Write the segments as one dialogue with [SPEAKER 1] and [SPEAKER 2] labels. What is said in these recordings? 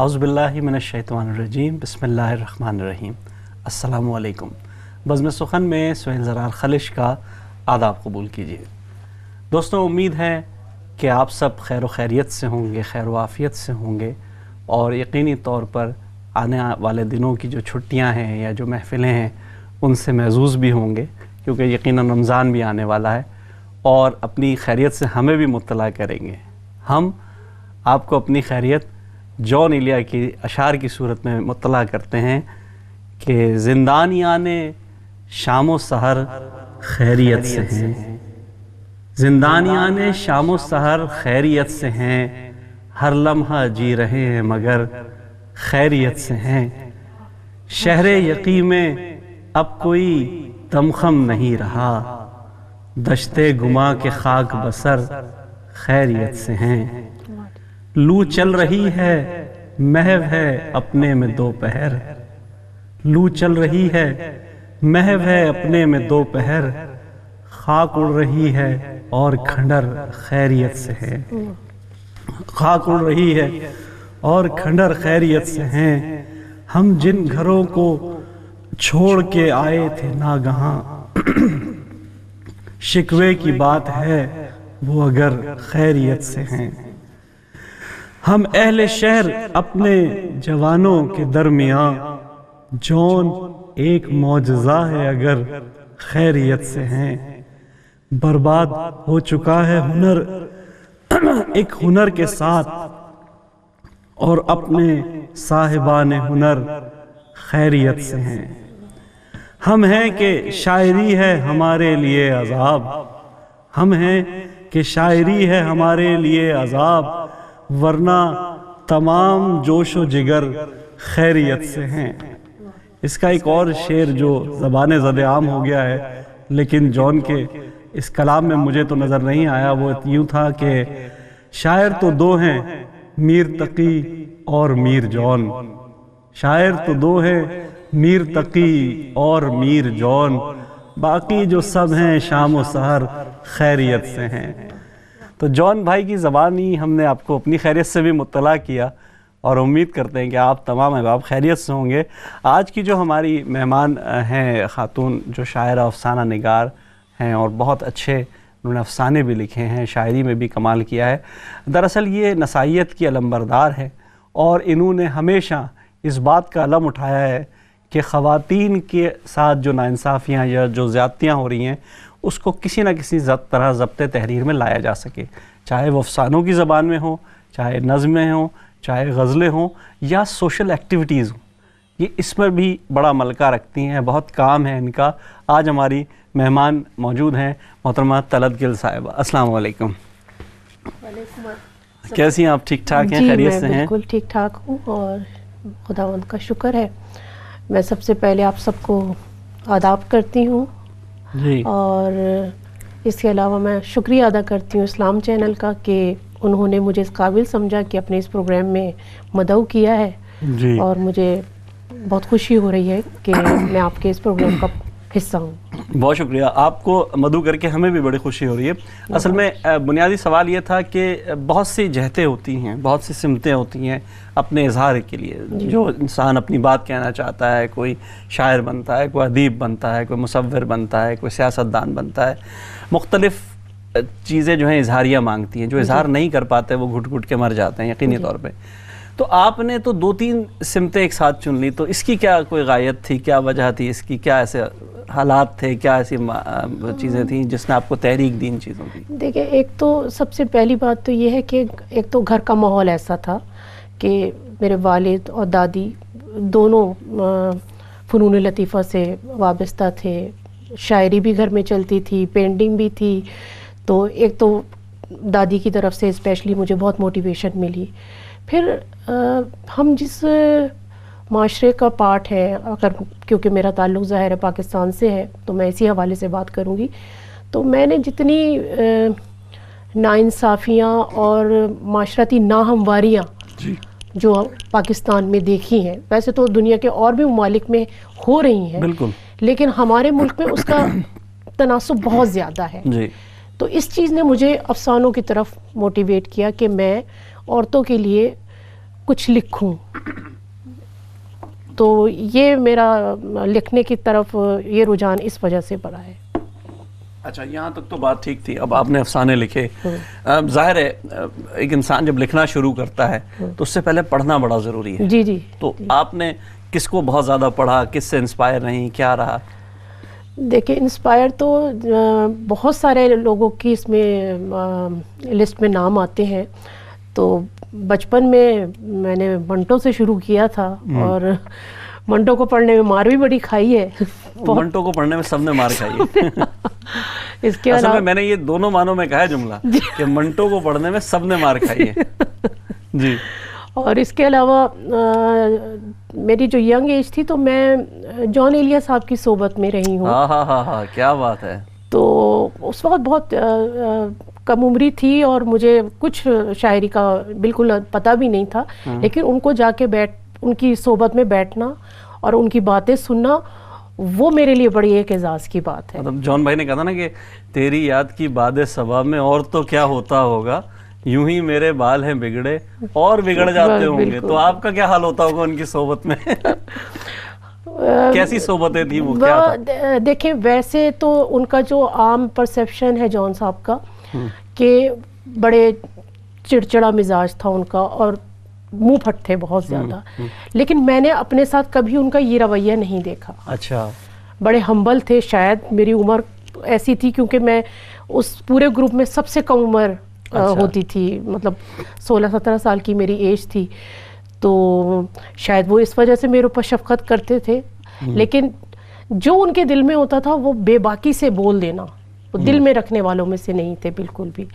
[SPEAKER 1] اعوذ باللہ من الشیطان الرجیم، بسم اللہ الرحمن الرحیم۔ السلام علیکم۔ بزم سخن میں سہیل زرار خلش کا آداب قبول کیجیے۔ دوستوں، امید ہے کہ آپ سب خیر و خیریت سے ہوں گے، خیر و عافیت سے ہوں گے، اور یقینی طور پر آنے والے دنوں کی جو چھٹیاں ہیں یا جو محفلیں ہیں ان سے محظوظ بھی ہوں گے، کیونکہ یقیناً رمضان بھی آنے والا ہے اور اپنی خیریت سے ہمیں بھی مطلع کریں گے۔ ہم آپ کو اپنی خیریت جون ایلیا کی اشعار کی صورت میں مطلع کرتے ہیں کہ زندانیان شام و سحر خیریت سے ہیں، زندانیان شام و سحر خیریت سے ہیں، ہر لمحہ جی رہے ہیں مگر خیریت سے ہیں، شہر یقی میں اب کوئی دمخم نہیں رہا، دشت گما کے خاک بسر خیریت سے ہیں، لو چل رہی ہے محو ہے اپنے میں دوپہر، لو چل رہی ہے محو ہے اپنے میں دوپہر، خاک اڑ رہی ہے اور کھنڈر خیریت سے ہے، خاک اڑ رہی ہے اور کھنڈر خیریت سے ہیں، ہم جن گھروں کو چھوڑ کے آئے تھے ناگہاں، شکوے کی بات ہے وہ اگر خیریت سے ہیں، ہم اہل شہر اپنے جوانوں کے درمیان، جون ایک معجزہ ہے اگر خیریت سے ہیں، برباد ہو چکا ہے ہنر ایک ہنر کے ساتھ، اور اپنے صاحبان ہنر خیریت سے ہیں، ہم ہیں کہ شاعری ہے ہمارے لیے عذاب، ہم ہیں کہ شاعری ہے ہمارے لیے عذاب، ورنہ تمام جوش و جگر خیریت سے ہیں۔ اس کا ایک اور شعر جو زبان زد عام ہو گیا ہے، لیکن جون کے اس کلام میں مجھے تو نظر نہیں آیا، وہ یوں تھا کہ شاعر تو دو ہیں میر تقی اور میر جون، شاعر تو دو ہیں میر تقی اور میر جون، باقی جو سب ہیں شام و سحر خیریت سے ہیں۔ تو جون بھائی کی زبانی ہم نے آپ کو اپنی خیریت سے بھی مطلع کیا، اور امید کرتے ہیں کہ آپ تمام احباب خیریت سے ہوں گے۔ آج کی جو ہماری مہمان ہیں خاتون، جو شاعر افسانہ نگار ہیں اور بہت اچھے انہوں نے افسانے بھی لکھے ہیں، شاعری میں بھی کمال کیا ہے، دراصل یہ نسائیت کی علمبردار ہے، اور انہوں نے ہمیشہ اس بات کا علم اٹھایا ہے کہ خواتین کے ساتھ جو ناانصافیاں یا جو زیادتیاں ہو رہی ہیں اس کو کسی نہ کسی طرح ضبط تحریر میں لایا جا سکے، چاہے وہ افسانوں کی زبان میں ہوں، چاہے نظمیں ہوں، چاہے غزلیں ہوں، یا سوشل ایکٹیویٹیز ہوں، یہ اس پر بھی بڑا ملکہ رکھتی ہیں، بہت کام ہے ان کا۔ آج ہماری مہمان موجود ہیں محترمہ طلعت گل صاحبہ۔ السلام علیکم۔ کیسی ہیں آپ؟ ٹھیک ٹھاک ہیں؟ خیریت سے ہیں؟
[SPEAKER 2] بالکل ٹھیک ٹھاک ہوں، اور خداوند کا شکر ہے۔ میں سب سے پہلے آپ سب کو آداب کرتی ہوں
[SPEAKER 1] جی،
[SPEAKER 2] اور اس کے علاوہ میں شکریہ ادا کرتی ہوں اسلام چینل کا کہ انہوں نے مجھے اس قابل سمجھا کہ اپنے اس پروگرام میں مدعو کیا ہے،
[SPEAKER 1] جی،
[SPEAKER 2] اور مجھے بہت خوشی ہو رہی ہے کہ میں آپ کے اس پروگرام کا حصہ ہوں۔
[SPEAKER 1] بہت شکریہ، آپ کو مدعو کر کے ہمیں بھی بڑی خوشی ہو رہی ہے۔ اصل میں بنیادی سوال یہ تھا کہ بہت سی جہتیں ہوتی ہیں، بہت سی سمتیں ہوتی ہیں اپنے اظہار کے لیے، جو انسان اپنی بات کہنا چاہتا ہے، کوئی شاعر بنتا ہے، کوئی ادیب بنتا ہے، کوئی مصور بنتا ہے، کوئی سیاستدان بنتا ہے، مختلف چیزیں جو ہیں اظہاریہ مانگتی ہیں، جو اظہار نہیں کر پاتے وہ گھٹ گھٹ کے مر جاتے ہیں یقینی طور پہ۔ تو آپ نے تو دو تین سمتیں ایک ساتھ چن لی، تو اس کی کیا کوئی غایت تھی، کیا وجہ تھی اس کی، کیا ایسے حالات تھے، کیا ایسی چیزیں تھیں جس نے آپ کو تحریک دی ان چیزوں کی؟
[SPEAKER 2] دیکھیں، ایک تو سب سے پہلی بات تو یہ ہے کہ ایک تو گھر کا ماحول ایسا تھا کہ میرے والد اور دادی دونوں فنون لطیفہ سے وابستہ تھے، شاعری بھی گھر میں چلتی تھی، پینٹنگ بھی تھی، تو ایک تو دادی کی طرف سے اسپیشلی مجھے بہت موٹیویشن ملی۔ پھر ہم جس معاشرے کا پارٹ ہے، اگر کیونکہ میرا تعلق ظاہر ہے پاکستان سے ہے تو میں اسی حوالے سے بات کروں گی، تو میں نے جتنی ناانصافیاں اور معاشرتی ناہمواریاں جو پاکستان میں دیکھی ہیں، ویسے تو دنیا کے اور بھی ممالک میں ہو رہی ہیں،
[SPEAKER 1] بالکل،
[SPEAKER 2] لیکن ہمارے ملک میں اس کا تناسب بہت زیادہ ہے، تو اس چیز نے مجھے افسانوں کی طرف موٹیویٹ کیا کہ میں عورتوں کے لیے कुछ लिखूं। तो ये मेरा लिखने की तरफ ये रुझान इस वजह से बढ़ा है।
[SPEAKER 1] अच्छा, यहाँ तक तो बात ठीक थी। अब आपने अफसाने लिखे, जाहिर है एक इंसान जब लिखना शुरू करता है तो उससे पहले पढ़ना बड़ा ज़रूरी है।
[SPEAKER 2] जी जी।
[SPEAKER 1] तो आपने किसको बहुत ज़्यादा पढ़ा, किससे इंस्पायर रही, क्या रहा?
[SPEAKER 2] देखिए, इंस्पायर तो बहुत सारे लोगों की इसमें लिस्ट में नाम आते हैं। तो बचपन में मैंने मंटो से शुरू किया था, और मंटो को पढ़ने में मार भी बड़ी खाई है।
[SPEAKER 1] मंटो को पढ़ने में सबने मार खाई है।
[SPEAKER 2] इसके
[SPEAKER 1] असल
[SPEAKER 2] अलावा
[SPEAKER 1] में मैंने ये दोनों मानों में कहा है जुमला कि मंटो को पढ़ने में सबने मार खाई है। जी।
[SPEAKER 2] और इसके अलावा मेरी जो यंग एज थी तो मैं जॉन एलिया साहब की सोबत में रही हूँ।
[SPEAKER 1] हाँ, क्या बात है।
[SPEAKER 2] तो उस वक्त बहुत कम उम्री थी और मुझे कुछ शायरी का बिल्कुल पता भी नहीं था, लेकिन उनको जाके उनकी सोबत में बैठना और उनकी बातें सुनना, वो मेरे लिए बड़ी एक एजाज़ की बात है।
[SPEAKER 1] मतलब जॉन भाई ने कहा था ना कि तेरी याद की बादे सबा में और तो क्या होता होगा, यूं ही मेरे बाल हैं बिगड़े और बिगड़ जाते होंगे। तो आपका क्या हाल होता होगा उनकी सोबत में? कैसी सोबतें थी वो, क्या था?
[SPEAKER 2] देखिए, वैसे तो उनका जो आम परसेप्शन है जॉन साहब का कि बड़े चिड़चिड़ा मिजाज था उनका और मुंह फट थे बहुत ज़्यादा, लेकिन मैंने अपने साथ कभी उनका ये रवैया नहीं देखा।
[SPEAKER 1] अच्छा।
[SPEAKER 2] बड़े हम्बल थे। शायद मेरी उम्र ऐसी थी क्योंकि मैं उस पूरे ग्रुप में सबसे कम उम्र होती थी, मतलब 16-17 साल की मेरी एज थी। तो शायद वो इस वजह से मेरे ऊपर शफकत करते थे, लेकिन जो उनके दिल में होता था वो बेबाकी से बोल देना, वो दिल में रखने वालों में से नहीं थे बिल्कुल भी।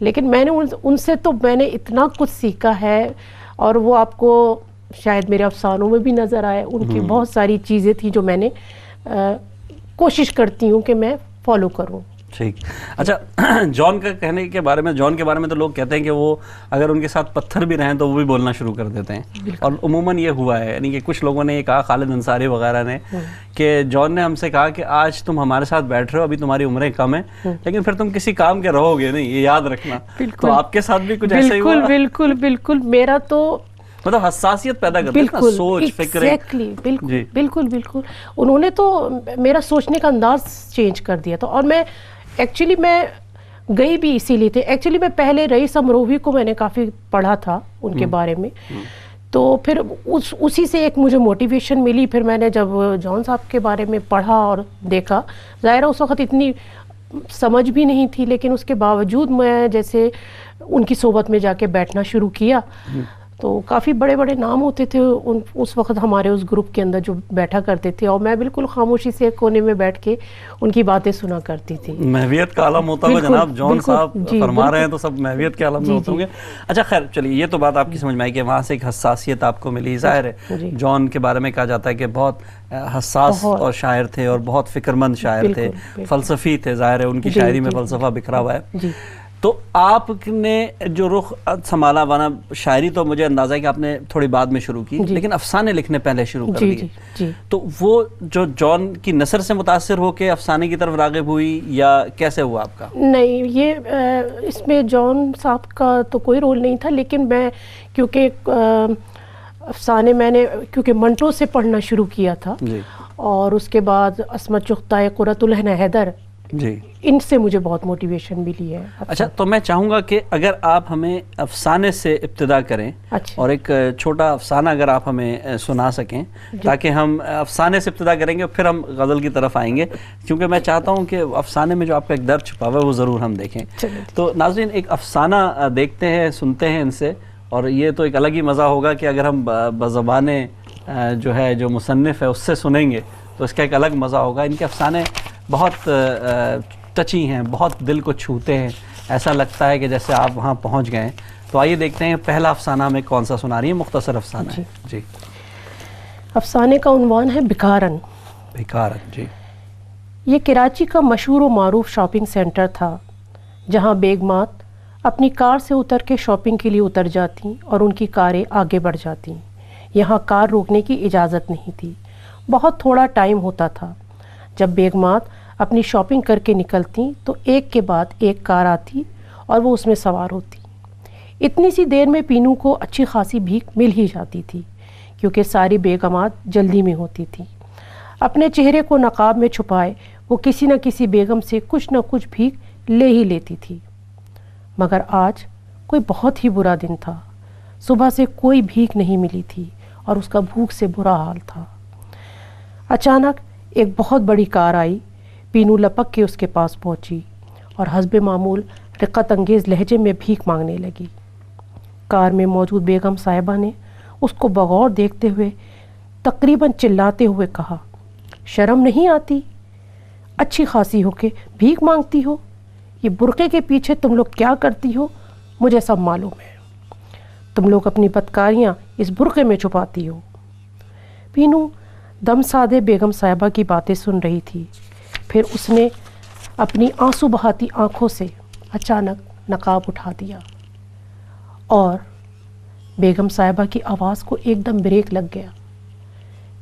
[SPEAKER 2] लेकिन मैंने उनसे तो मैंने इतना कुछ सीखा है, और वो आपको शायद मेरे अफसानों में भी नज़र आए। उनकी बहुत सारी चीज़ें थी जो मैंने कोशिश करती हूँ कि मैं फॉलो करूँ।
[SPEAKER 1] ठीक। अच्छा, जॉन के बारे में तो लोग कहते हैं कि वो अगर उनके साथ पत्थर भी रहें तो वो भी बोलना शुरू कर देते हैं, और उमूमन ये हुआ है। यानी कि कुछ लोगों ने ये कहा, खालिद अंसारी वगैरह ने, कि जॉन ने हमसे कहा कि आज तुम हमारे साथ बैठ रहे हो, अभी तुम्हारी उम्रें कम है, लेकिन फिर तुम किसी काम के रहोगे नहीं, ये याद रखना। तो आपके साथ भी कुछ ऐसा ही हुआ?
[SPEAKER 2] बिल्कुल। मेरा तो
[SPEAKER 1] मतलब हसासियत पैदा करते हैं, सोच, फिक्र।
[SPEAKER 2] बिल्कुल। उन्होंने तो मेरा सोचने का अंदाज चेंज कर दिया था। और मैं गई भी इसीलिए थी। एक्चुअली मैं पहले रईस अमरोही को मैंने काफ़ी पढ़ा था उनके बारे में, तो फिर उसी से एक मुझे मोटिवेशन मिली। फिर मैंने जब जॉन साहब के बारे में पढ़ा और देखा, ज़ाहिर उस वक़्त इतनी समझ भी नहीं थी, लेकिन उसके बावजूद मैं जैसे उनकी सोबत में जाके बैठना शुरू किया, तो काफ़ी बड़े बड़े नाम होते थे उस वक्त हमारे उस ग्रुप के अंदर जो बैठा करते थे, और मैं बिल्कुल खामोशी से एक कोने में बैठ के उनकी बातें सुना करती थी।
[SPEAKER 1] महवियत का आलम होता होगा जनाब, जॉन साहब फरमा रहे हैं तो सब महवियत के आलम में होते होंगे। अच्छा, खैर चलिए, ये तो बात आपकी समझ में आई कि वहाँ से एक हसासियत आपको मिली। ज़ाहिर है जॉन के बारे में कहा जाता है कि बहुत हसास और शायर थे और बहुत फिक्रमंद शायर थे, फ़लसफ़ी थे। ज़ाहिर है उनकी शायरी में फ़लसफ़ा बिखरा हुआ है। तो आपने जो रुख संभाला, वाना शायरी तो मुझे अंदाज़ा है कि आपने थोड़ी बाद में शुरू की, लेकिन अफसाने लिखने पहले शुरू कर दिए। तो वो जो जॉन की नसर से मुतासिर होके अफसाने की तरफ राग़िब हुई, या कैसे हुआ आपका?
[SPEAKER 2] नहीं, ये इसमें जॉन साहब का तो कोई रोल नहीं था, लेकिन मैं क्योंकि अफसाने मैंने क्योंकि मंटो से पढ़ना शुरू किया था, और उसके बाद अस्मत चुग़ताई, क़ुर्रतुल ऐन हैदर, इनसे मुझे बहुत मोटिवेशन मिली है।
[SPEAKER 1] अच्छा, तो मैं चाहूँगा कि अगर आप हमें अफसाने से इब्तिदा करें, और एक छोटा अफसाना अगर आप हमें सुना सकें, ताकि हम अफसाने से इब्तिदा करेंगे और फिर हम गज़ल की तरफ आएंगे, क्योंकि मैं चाहता हूँ कि अफसाने में जो आपका एक दर्द छुपा हुआ है वो ज़रूर हम देखें। तो नाज़रीन, एक अफसाना देखते हैं, सुनते हैं इनसे, और ये तो एक अलग ही मज़ा होगा कि अगर हम बज़बाने जो है जो मुसन्निफ़ है उससे सुनेंगे तो इसका एक अलग मज़ा होगा। इनके अफसाने बहुत टची हैं, बहुत दिल को छूते हैं, ऐसा लगता है कि जैसे आप वहाँ पहुँच गए। तो आइए देखते हैं पहला अफसाना हमें कौन सा सुना रही है। मुख्तसर अफसाना है जी।
[SPEAKER 2] अफसाने का उन्वान है भिखारन।
[SPEAKER 1] भिखारन जी।
[SPEAKER 2] ये कराची का मशहूर व मारूफ शॉपिंग सेंटर था, जहाँ बेगमात अपनी कार से उतर के शॉपिंग के लिए उतर जाती और उनकी कारें आगे बढ़ जाती। यहाँ कार रोकने की इजाज़त नहीं थी। बहुत थोड़ा टाइम होता था। जब बेगमात अपनी शॉपिंग करके निकलती तो एक के बाद एक कार आती और वो उसमें सवार होती। اتنی سی دیر میں پینو کو اچھی خاصی بھیک مل ہی جاتی تھی، کیونکہ ساری بیگمات جلدی میں ہوتی تھیں۔ اپنے چہرے کو نقاب میں چھپائے وہ کسی نہ کسی بیگم سے کچھ نہ کچھ بھیک لے ہی لیتی تھی۔ مگر آج کوئی بہت ہی برا دن تھا۔ صبح سے کوئی بھیک نہیں ملی تھی اور اس کا بھوک سے برا حال تھا۔ اچانک ایک بہت بڑی کار آئی، پینو لپک کے اس کے پاس پہنچی اور حسب معمول رقت انگیز لہجے میں بھیک مانگنے لگی۔ کار میں موجود بیگم صاحبہ نے اس کو بغور دیکھتے ہوئے تقریباً چلاتے ہوئے کہا، شرم نہیں آتی؟ اچھی خاصی ہو کے بھیک مانگتی ہو؟ یہ برقعے کے پیچھے تم لوگ کیا کرتی ہو مجھے سب معلوم ہے۔ تم لوگ اپنی بدکاریاں اس برقعے میں چھپاتی ہو۔ پینو دم سادے بیگم صاحبہ کی باتیں سن رہی تھی، پھر اس نے اپنی آنسو بہاتی آنکھوں سے اچانک نقاب اٹھا دیا اور بیگم صاحبہ کی آواز کو ایک دم بریک لگ گیا۔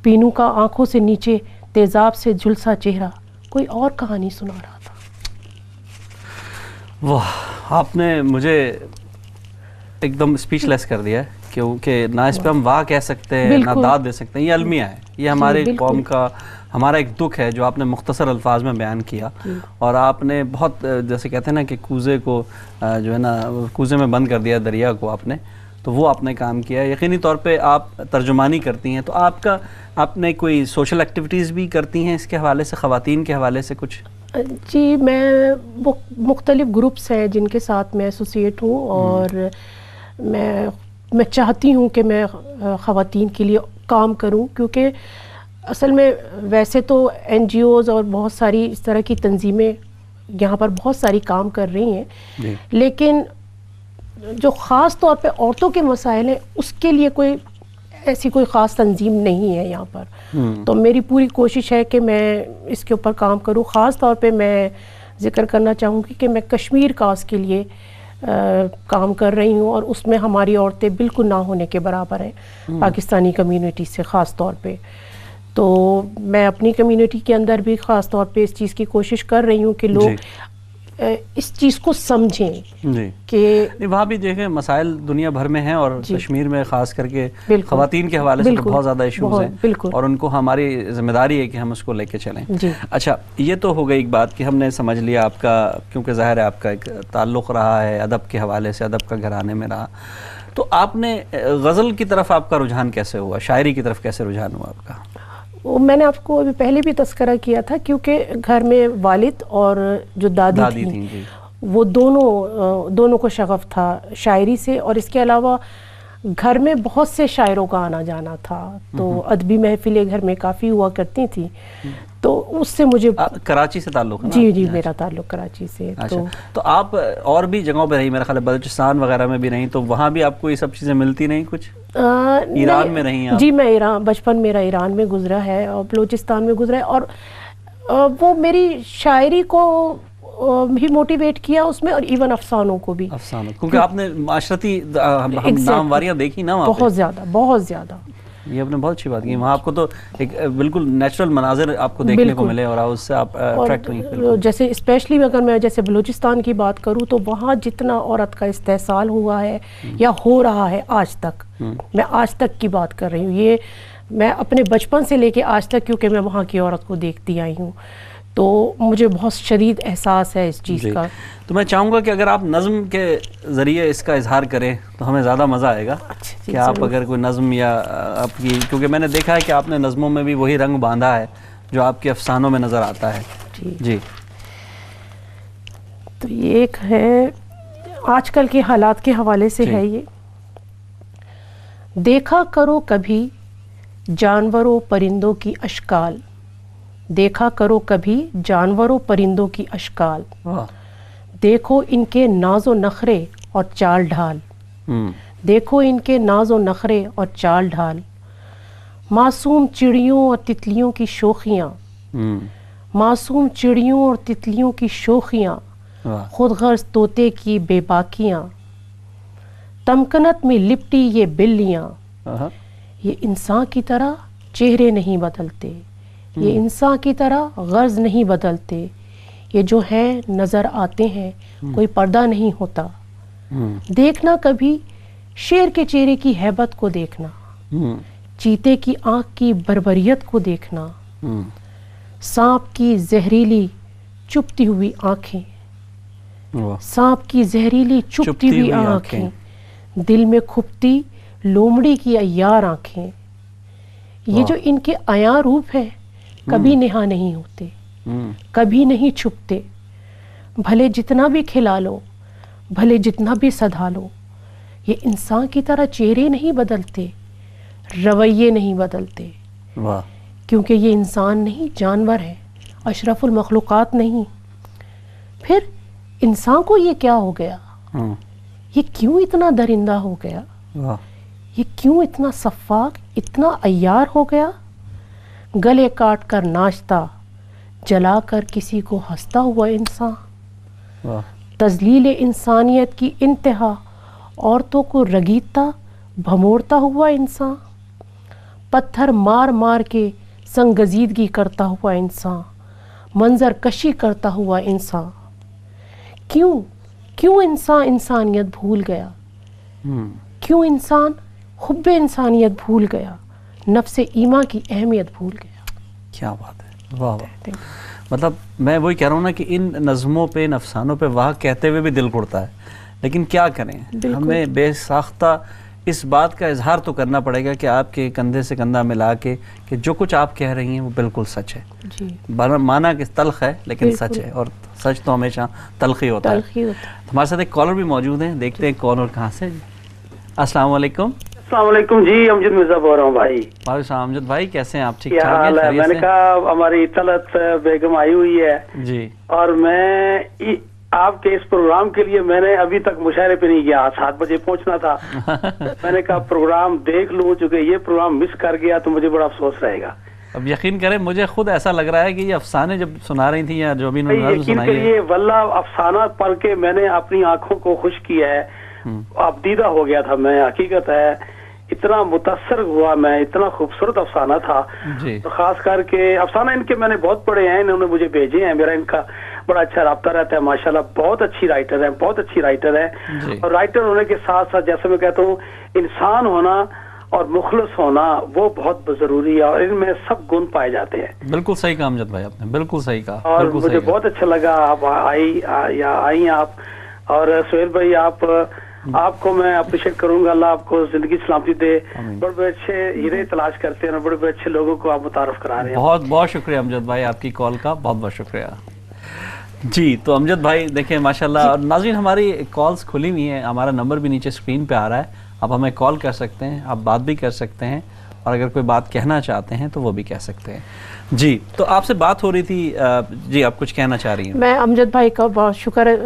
[SPEAKER 2] پینو کا آنکھوں سے نیچے تیزاب سے جھلسا چہرہ کوئی اور کہانی سنا رہا تھا۔
[SPEAKER 1] واہ، آپ نے مجھے ایک دم اسپیچ لیس کر دیا ہے، کیونکہ نہ اس پہ ہم واہ کہہ سکتے ہیں نہ داد دے سکتے ہیں۔ یہ المیہ ہے، یہ ہمارے قوم کا ہمارا ایک دکھ ہے جو آپ نے مختصر الفاظ میں بیان کیا، اور آپ نے بہت جیسے کہتے ہیں نا کہ کوزے کو جو ہے نا کوزے میں بند کر دیا دریا کو، آپ نے تو وہ آپ نے کام کیا ہے۔ یقینی طور پہ آپ ترجمانی کرتی ہیں، تو آپ نے کوئی سوشل ایکٹیویٹیز بھی کرتی ہیں اس کے حوالے سے، خواتین کے حوالے سے کچھ؟
[SPEAKER 2] جی، میں مختلف گروپس ہیں جن کے ساتھ میں ایسوسیٹ ہوں، اور میں چاہتی ہوں کہ میں خواتین کے لیے کام کروں، کیونکہ اصل میں ویسے تو این جی اوز اور بہت ساری اس طرح کی تنظیمیں یہاں پر بہت ساری کام کر رہی ہیں، لیکن جو خاص طور پہ عورتوں کے مسائل ہیں اس کے لیے ایسی کوئی خاص تنظیم نہیں ہے یہاں پر۔ تو میری پوری کوشش ہے کہ میں اس کے اوپر کام کروں۔ خاص طور پہ میں ذکر کرنا چاہوں گی کہ میں کشمیر کاز کے لیے کام کر رہی ہوں، اور اس میں ہماری عورتیں بالکل نہ ہونے کے برابر ہیں پاکستانی کمیونٹی سے خاص طور پہ۔ تو میں اپنی کمیونٹی کے اندر بھی خاص طور پہ اس چیز کی کوشش کر رہی ہوں کہ لوگ اس چیز کو سمجھیں کہ
[SPEAKER 1] وہاں بھی دیکھیں مسائل دنیا بھر میں ہیں، اور کشمیر میں خاص کر کے خواتین کے حوالے سے تو بہت زیادہ ایشوز ہیں، اور ان کو ہماری ذمہ داری ہے کہ ہم اس کو لے کے چلیں۔ اچھا، یہ تو ہو گئی ایک بات کہ ہم نے سمجھ لیا آپ کا، کیونکہ ظاہر ہے آپ کا ایک تعلق رہا ہے ادب کے حوالے سے، ادب کا گھرانے میں رہا، تو آپ نے غزل کی طرف آپ کا رجحان کیسے ہوا، شاعری کی طرف کیسے رجحان ہوا آپ کا؟
[SPEAKER 2] میں نے آپ کو ابھی پہلے بھی تذکرہ کیا تھا، کیونکہ گھر میں والد اور جو دادی تھیں وہ دونوں کو شغف تھا شاعری سے، اور اس کے علاوہ گھر میں بہت سے شاعروں کا آنا جانا تھا، تو ادبی محفلیں گھر میں کافی ہوا کرتی تھیں، تو اس سے مجھے
[SPEAKER 1] کراچی سے تعلق ہے؟
[SPEAKER 2] جی، میرا تعلق کراچی سے۔
[SPEAKER 1] تو آپ اور بھی جگہوں پہ رہی، میرا خیال ہے بلوچستان وغیرہ میں بھی رہی، تو وہاں بھی آپ کو یہ سب چیزیں ملتی نہیں کچھ؟ ایران میں رہی ہیں؟
[SPEAKER 2] جی، میں بچپن میرا ایران میں گزرا ہے اور بلوچستان میں گزرا ہے، اور وہ میری شاعری کو بھی موٹیویٹ کیا اس میں، اور ایون افسانوں کو بھی،
[SPEAKER 1] کیونکہ آپ نے معاشرتی نامواریاں دیکھی نا وہاں،
[SPEAKER 2] بہت زیادہ۔
[SPEAKER 1] یہ آپ نے بہت اچھی بات کی، وہاں آپ کو تو ایک بالکل نیچرل مناظر آپ کو دیکھنے کو ملے، اور اس سے آپ اٹریکٹ ہوئی۔
[SPEAKER 2] جیسے اسپیشلی اگر میں جیسے بلوچستان کی بات کروں تو وہاں جتنا عورت کا استحصال ہوا ہے یا ہو رہا ہے آج تک، میں آج تک کی بات کر رہی ہوں، یہ میں اپنے بچپن سے لے کے آج تک، کیونکہ میں وہاں کی عورت کو دیکھتی آئی ہوں، تو مجھے بہت شدید احساس ہے اس چیز کا۔
[SPEAKER 1] تو میں چاہوں گا کہ اگر آپ نظم کے ذریعے اس کا اظہار کریں تو ہمیں زیادہ مزہ آئے گا، کہ آپ اگر کوئی نظم یا آپ کی، کیونکہ میں نے دیکھا ہے کہ آپ نے نظموں میں بھی وہی رنگ باندھا ہے جو آپ کے افسانوں میں نظر آتا ہے۔ جی،
[SPEAKER 2] تو یہ ایک ہے آج کل کے حالات کے حوالے سے ہے یہ۔ دیکھا کرو کبھی جانوروں پرندوں کی اشکال، دیکھا کرو کبھی جانوروں پرندوں کی اشکال، دیکھو ان کے ناز و نخرے اور چال ڈھال، دیکھو ان کے ناز و نخرے اور چال ڈھال، معصوم چڑیوں اور تتلیوں کی شوخیاں، معصوم چڑیوں اور تتلیوں کی شوخیاں، خود غرض طوطے کی بے باکیاں، تمکنت میں لپٹی یہ بلیاں، یہ انسان کی طرح چہرے نہیں بدلتے، یہ انسان کی طرح غرض نہیں بدلتے، یہ جو ہیں نظر آتے ہیں، کوئی پردہ نہیں ہوتا، देखना कभी शेर के चेहरे की हैबत को देखना, चीते की आंख की बर्बरियत को देखना, सांप की जहरीली चुभती हुई आंखें, सांप की जहरीली चुभती हुई आंखें, दिल में खुपती लोमड़ी की अय्यार आंखें। ये जो इनके अयां रूप है कभी नेहा नहीं होते, कभी नहीं छुपते। भले जितना भी खिला लो, भले जितना भी सधा लो, ये इंसान की तरह चेहरे नहीं बदलते, रवैये नहीं बदलते।
[SPEAKER 3] वाह।
[SPEAKER 2] क्योंकि ये इंसान नहीं, जानवर है, अशरफुल मखलूक़ात नहीं। फिर इंसान को ये क्या हो गया? ये क्यों इतना दरिंदा हो गया?
[SPEAKER 3] वाह।
[SPEAKER 2] ये क्यों इतना सफ़ाक, इतना अय्यार हो गया? गले काट कर नाचता, जला कर किसी को हंसता हुआ इंसान,
[SPEAKER 3] वाह।
[SPEAKER 2] तज़लील इंसानियत की इंतहा, औरतों को रगीता भमोड़ता हुआ इंसान, पत्थर मार मार के संगजीदगी करता हुआ इंसान, मंजर कशी करता हुआ इंसान। क्यों इंसान इंसानियत भूल गया? क्यों इंसान हुब्बे इंसानियत भूल गया? नफ्स ईमा की अहमियत भूल गया।
[SPEAKER 3] क्या बात है, वाह वाह। मतलब मैं वही कह रहा हूँ ना कि इन नज़मों पे, इन अफसानों पे वाह कहते हुए भी दिल कुड़ता है, लेकिन क्या करें, हमें बेसाख्ता इस बात का इजहार तो करना पड़ेगा कि आपके कंधे से कंधा मिला के कि जो कुछ आप कह रही हैं वो बिल्कुल सच है
[SPEAKER 2] जी।
[SPEAKER 3] माना कि तल्ख है लेकिन सच है, और सच तो हमेशा तल्ख ही होता है। हमारे साथ एक कॉलर भी मौजूद हैं, देखते हैं कौन और कहाँ से। अस्सलाम वालेकुम।
[SPEAKER 4] अस्सलाम वालेकुम जी, अमजद मिर्जा बोल रहा हूँ भाई।
[SPEAKER 3] वालेकुम अमजद भाई, कैसे हैं आप? ठीक
[SPEAKER 4] क्या
[SPEAKER 3] ठाक
[SPEAKER 4] हाल है?
[SPEAKER 3] हैं?
[SPEAKER 4] मैंने कहा हमारी तलत बेगम आई हुई है
[SPEAKER 3] जी,
[SPEAKER 4] और मैं आपके इस प्रोग्राम के लिए मैंने अभी तक मुशायरे पे नहीं गया, 7 बजे पहुंचना था। मैंने कहा प्रोग्राम देख लूं, चूंकि ये प्रोग्राम मिस कर गया तो मुझे बड़ा अफसोस रहेगा।
[SPEAKER 3] अब यकीन करें मुझे खुद ऐसा लग रहा है कि ये अफसाने जब सुना रही थी या जो भी
[SPEAKER 4] यकीन
[SPEAKER 3] सुनाई है,
[SPEAKER 4] करिए वल्लाह अफसाना पढ़ के मैंने अपनी आंखों को खुश किया है, आपदीदा हो गया था मैं, हकीकत है। इतना मुतासर हुआ मैं, इतना खूबसूरत अफसाना था। तो खास करके अफसाना इनके मैंने बहुत पढ़े हैं, इन्होंने मुझे भेजे हैं, मेरा इनका बड़ा अच्छा राब्ता रहता है माशाल्लाह। बहुत अच्छी राइटर है, बहुत अच्छी राइटर है। और राइटर होने के साथ साथ जैसे मैं कहता हूँ इंसान होना और मुखलस होना वो बहुत जरूरी है, और इनमें सब गुण पाए जाते हैं।
[SPEAKER 3] बिल्कुल सही कहा अमजद भाई आपने, बिल्कुल सही कहा।
[SPEAKER 4] और मुझे बहुत अच्छा लगा आप आई आप। और सुहेल भाई आपको मैं अप्रिशिएट करूंगा, अल्लाह आपको जिंदगी सलामती दे। बड़े बड़े अच्छे हीरे तलाश करते हैं और बड़े बड़े अच्छे लोगों को आप मुतारफ करा रहे हैं।
[SPEAKER 3] बहुत बहुत शुक्रिया अमजद भाई, आपकी कॉल का बहुत बहुत शुक्रिया जी। तो अमजद भाई देखें माशाल्लाह, और नाज़रीन हमारी कॉल्स खुली हुई हैं, हमारा नंबर भी नीचे स्क्रीन पे आ रहा है, आप हमें कॉल कर सकते हैं, आप बात भी कर सकते हैं, और अगर कोई बात कहना चाहते हैं तो वो भी कह सकते हैं जी। तो आपसे बात हो रही थी जी, आप कुछ कहना चाह रही हैं?
[SPEAKER 2] मैं अमजद भाई का बहुत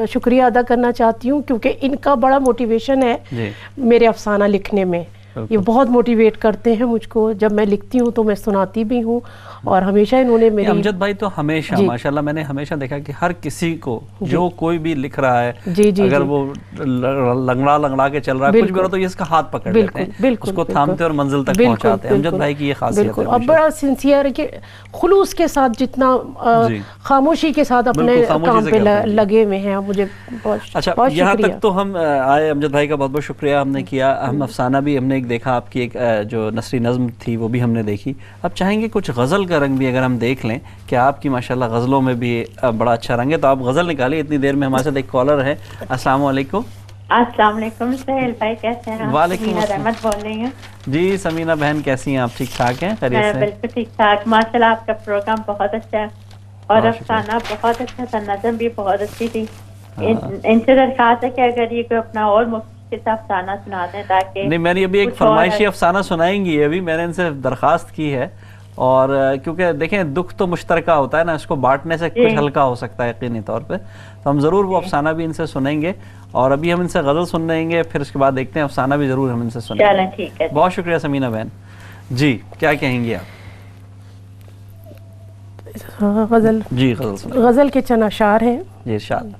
[SPEAKER 2] शुक्रिया अदा करना चाहती हूँ, क्योंकि इनका बड़ा मोटिवेशन है मेरे अफसाना लिखने में। ये बहुत मोटिवेट करते हैं मुझको, जब मैं लिखती हूँ तो मैं सुनाती भी हूँ, और हमेशा इन्होंने मेरी
[SPEAKER 3] अमजद भाई तो हमेशा माशाल्लाह मैंने हमेशा देखा कि हर किसी को जो कोई भी लिख रहा है, अगर वो लंगड़ा के चल रहा है, कुछ भी हो तो ये इसका हाथ पकड़ लेते हैं, उसको थामते और मंजिल तक पहुंचाते हैं। अमजद भाई की ये खासियत है।
[SPEAKER 2] अब बड़ा सिंसियर के खुलूस के साथ, जितना खामोशी के साथ अपने काम पे लगे हुए हैं, मुझे
[SPEAKER 3] अच्छा यहाँ तक तो हम आए। अमजद भाई का बहुत बहुत शुक्रिया हमने किया। हम अफसाना भी हमने देखा, आपकी एक जो नसरी नज़्म थी वो भी हमने देखी। अब चाहेंगे कुछ गज़ल का रंग भी अगर हम देख लें कि आपकी माशाल्लाह गज़लों में भी बड़ा अच्छा रंग है, तो आप गज़ल निकालिए। इतनी देर में हमारे साथ एक कॉलर है। अस्सलाम वालेकुम।
[SPEAKER 5] अस्सलाम वालेकुम सुहेल भाई, कैसे हैं आप?
[SPEAKER 3] वालेकुम
[SPEAKER 5] रहमत बोल रही हैं
[SPEAKER 3] जी। समीना बहन कैसी हैं आप? ठीक ठाक हैं? खैरियत से?
[SPEAKER 5] बिल्कुल ठीक ठाक माशाल्लाह, आपका प्रोग्राम बहुत अच्छा है और अफसाना बहुत अच्छा था, नज़म भी बहुत अच्छी थी। इनसे दरख्वास्त है कि अगर ये कोई अपना और अफसाना सुना दें ताकि
[SPEAKER 3] नहीं, मैंने अभी एक फरमाइशी अफसाना सुनाएंगी, अभी मैंने इनसे दरख्वास्त की है। और क्योंकि देखें दुख तो मुश्तरका होता है ना, इसको बांटने से कुछ हल्का हो सकता है यकीनी तौर पे, तो हम ज़रूर वो अफसाना भी इनसे सुनेंगे। और अभी हम इनसे गज़ल सुन लेंगे, फिर उसके बाद देखते हैं अफसाना भी ज़रूर हम इनसे सुनेंगे।
[SPEAKER 5] ठीक है,
[SPEAKER 3] बहुत शुक्रिया समीना बहन जी। क्या कहेंगी आप?
[SPEAKER 2] गज़ल
[SPEAKER 3] जी,
[SPEAKER 2] गज़ल के चंद अशार हैं
[SPEAKER 3] जी, इरशाद।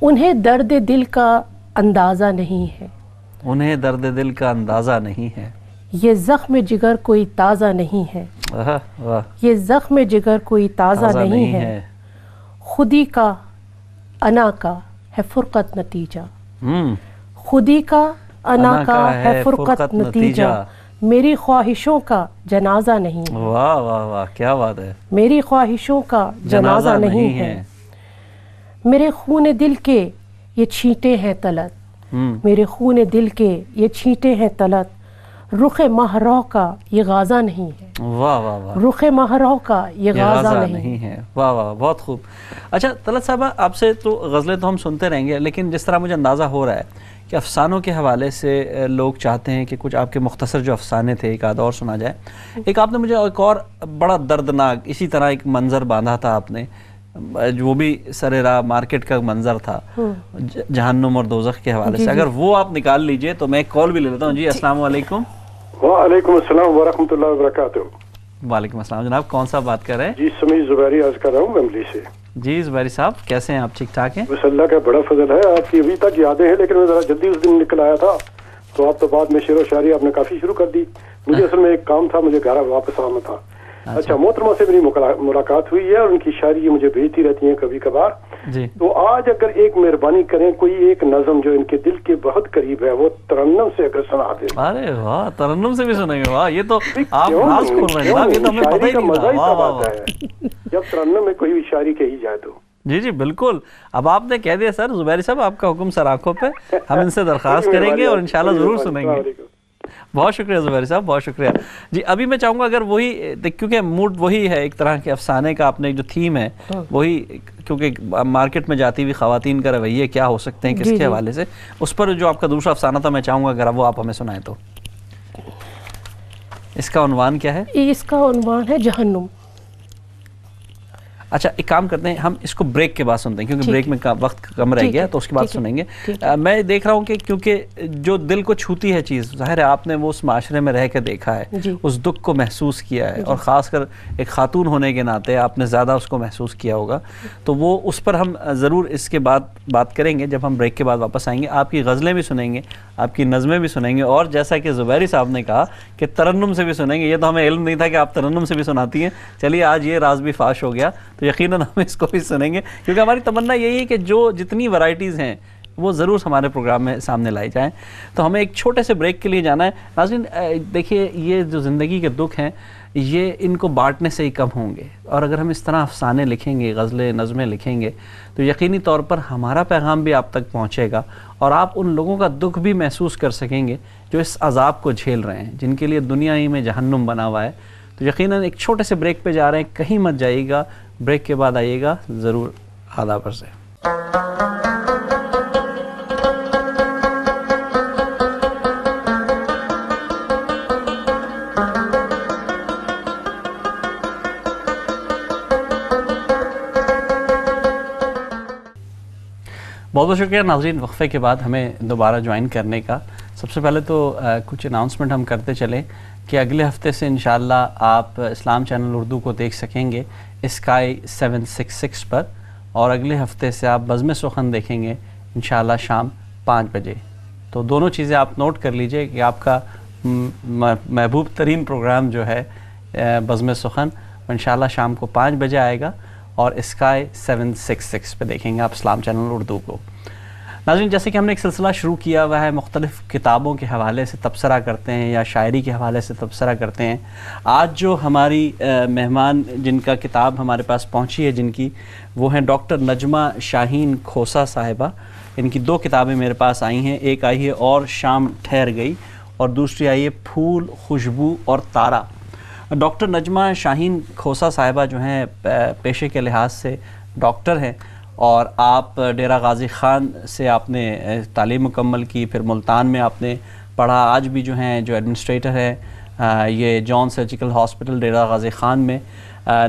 [SPEAKER 2] उन्हें दर्द दिल का अंदाज़ा नहीं है,
[SPEAKER 3] उन्हें दर्द दिल का अंदाज़ा नहीं है,
[SPEAKER 2] ये ज़ख्म जिगर कोई ताज़ा नहीं है,
[SPEAKER 3] वाह,
[SPEAKER 2] ये ज़ख्म जिगर कोई ताज़ा नहीं है, खुदी का अना का ہے فرقت نتیجہ، خودی کا انا کا ہے فرقت نتیجہ، میری خواہشوں کا جنازہ نہیں ہے۔
[SPEAKER 3] واہ واہ واہ، کیا بات ہے۔
[SPEAKER 2] میری خواہشوں کا جنازہ نہیں ہے، میرے خون دل کے یہ چھینٹے ہیں طلت، میرے خون دل کے یہ چھینٹے ہیں طلت، رخ مہرو کا یہ غازہ نہیں ہے۔
[SPEAKER 3] واہ واہ واہ،
[SPEAKER 2] رخ مہرو کا یہ غازہ نہیں
[SPEAKER 3] ہے۔ واہ واہ، بہت خوب۔ اچھا طلعت صاحبہ، آپ سے تو غزلیں تو ہم سنتے رہیں گے، لیکن جس طرح مجھے اندازہ ہو رہا ہے کہ افسانوں کے حوالے سے لوگ چاہتے ہیں کہ کچھ آپ کے مختصر جو افسانے تھے ایک آدھ اور سنا جائے۔ ایک آپ نے مجھے ایک اور بڑا دردناک اسی طرح ایک منظر باندھا تھا آپ نے، وہ بھی سر راہ مارکیٹ کا منظر تھا جہنم اور دوزخ کے حوالے سے، اگر وہ آپ نکال لیجئے تو میں ایک کال بھی لے لیتا ہوں۔ جی السلام علیکم۔
[SPEAKER 6] وعلیکم السلام ورحمۃ اللہ وبرکاتہ۔
[SPEAKER 3] وعلیکم السلام جناب، کون صاحب بات کر رہے ہیں؟
[SPEAKER 6] جی سمیع زبیری عرض کر رہا ہوں ویمبلی سے۔
[SPEAKER 3] جی زبیری صاحب کیسے ہیں آپ؟ ٹھیک ٹھاک ہیں؟
[SPEAKER 6] بس اللہ کا بڑا فضل ہے، آپ کی ابھی تک یادیں ہیں، لیکن میں ذرا جلدی اس دن نکل آیا تھا تو آپ تو بعد میں شعر و شاعری آپ نے کافی شروع کر دی، مجھے اصل میں ایک کام تھا، مجھے گھر واپس آنا تھا۔ اچھا محترمہ سے میری ملاقات ہوئی ہے اور ان کی شاعری مجھے بھیجتی رہتی ہیں کبھی کبھار، تو آج اگر ایک مہربانی کریں کوئی ایک نظم جو ان کے دل کے بہت قریب ہے وہ ترنم سے اگر سنا دیں۔
[SPEAKER 3] ارے واہ، ترنم سے بھی سنیں گے؟ واہ، یہ تو آپ راز کھول رہے ہیں جناب، یہ تو ہمیں پتہ ہی نہیں تھا۔ واہ واہ واہ،
[SPEAKER 6] جب ترنم میں کوئی شاعری کہی جائے تو
[SPEAKER 3] جی جی بالکل۔ اب آپ نے کہہ دیا سر، زبیری صاحب آپ کا حکم سر آنکھوں پہ، ہم ان سے درخواست کریں گے اور انشاءاللہ ضرور سنیں گے۔ بہت شکریہ زبیری صاحب، بہت شکریہ۔ جی ابھی میں چاہوں گا اگر وہی، کیونکہ موڈ وہی ہے ایک طرح کے افسانے کا، آپ نے جو تھیم ہے وہی، کیونکہ مارکیٹ میں جاتی ہوئی خواتین کا رویے کیا ہو سکتے ہیں کس کے حوالے سے، اس پر جو آپ کا دوسرا افسانہ تھا میں چاہوں گا اگر وہ آپ ہمیں سنائیں تو۔ اس کا عنوان کیا ہے؟
[SPEAKER 2] اس کا عنوان ہے جہنم۔
[SPEAKER 3] اچھا ایک کام کرتے ہیں، ہم اس کو بریک کے بعد سنتے ہیں کیونکہ بریک میں وقت کم رہ گیا تو اس کے بعد سنیں گے۔ میں دیکھ رہا ہوں کہ کیونکہ جو دل کو چھوتی ہے چیز، ظاہر ہے آپ نے وہ اس معاشرے میں رہ کے دیکھا ہے، اس دکھ کو محسوس کیا ہے، اور خاص کر ایک خاتون ہونے کے ناطے آپ نے زیادہ اس کو محسوس کیا ہوگا، تو وہ اس پر ہم ضرور اس کے بعد بات کریں گے جب ہم بریک کے بعد واپس آئیں گے۔ آپ کی غزلیں بھی سنیں گے، آپ کی نظمیں بھی سنیں گے، اور جیسا کہ زبیری صاحب نے کہا کہ ترنم سے بھی سنیں گے، یہ تو ہمیں علم نہیں تھا کہ آپ ترنم سے بھی سناتی ہیں۔ چلیے آج یہ راز بھی فاش ہو گیا تو یقیناً ہم اس کو بھی سنیں گے، کیونکہ ہماری تمنا یہی ہے کہ جو جتنی ورائٹیز ہیں وہ ضرور ہمارے پروگرام میں سامنے لائی جائیں۔ تو ہمیں ایک چھوٹے سے بریک کے لیے جانا ہے۔ ناظرین دیکھیے، یہ جو زندگی کے دکھ ہیں یہ ان کو بانٹنے سے ہی کم ہوں گے، اور اگر ہم اس طرح افسانے لکھیں گے، غزلیں نظمیں لکھیں گے تو یقینی طور پر ہمارا پیغام بھی آپ تک پہنچے گا، اور آپ ان لوگوں کا دکھ بھی محسوس کر سکیں گے جو اس عذاب کو جھیل رہے ہیں، جن کے لیے دنیا ہی میں جہنم بنا ہوا ہے۔ تو یقیناً ایک چھوٹے سے بریک پہ جا رہے ہیں، کہیں مت جائیے گا، بریک کے بعد آئیے گا ضرور آدھا پر سے۔ بہت بہت شکریہ ناظرین، وقفے کے بعد ہمیں دوبارہ جوائن کرنے کا۔ سب سے پہلے تو کچھ اناؤنسمنٹ ہم کرتے چلیں کہ اگلے ہفتے سے انشاءاللہ آپ اسلام چینل اردو کو دیکھ سکیں گے اسکائی 766 پر، اور اگلے ہفتے سے آپ بزم سخن دیکھیں گے انشاءاللہ شام 5 بجے۔ تو دونوں چیزیں آپ نوٹ کر لیجئے کہ آپ کا محبوب ترین پروگرام جو ہے بزم سخن انشاءاللہ شام کو 5 بجے آئے گا، اور اسکائی 766 پہ دیکھیں گے آپ اسلام چینل اردو کو۔ ناظرین جیسے کہ ہم نے ایک سلسلہ شروع کیا ہوا ہے، مختلف کتابوں کے حوالے سے تبصرہ کرتے ہیں یا شاعری کے حوالے سے تبصرہ کرتے ہیں۔ آج جو ہماری مہمان جن کا کتاب ہمارے پاس پہنچی ہے جن کی، وہ ہیں ڈاکٹر نجمہ شاہین کھوسا صاحبہ۔ ان کی 2 کتابیں میرے پاس آئی ہیں، ایک آئی ہے اور شام ٹھہر گئی، اور دوسری آئی ہے پھول، خوشبو اور تارا۔ ڈاکٹر نجمہ شاہین کھوسا صاحبہ جو ہیں پیشے کے لحاظ سے ڈاکٹر ہیں، اور آپ ڈیرہ غازی خان سے آپ نے تعلیم مکمل کی، پھر ملتان میں آپ نے پڑھا، آج بھی جو ہیں جو ایڈمنسٹریٹر ہیں یہ جان سرجیکل ہاسپٹل ڈیرہ غازی خان میں،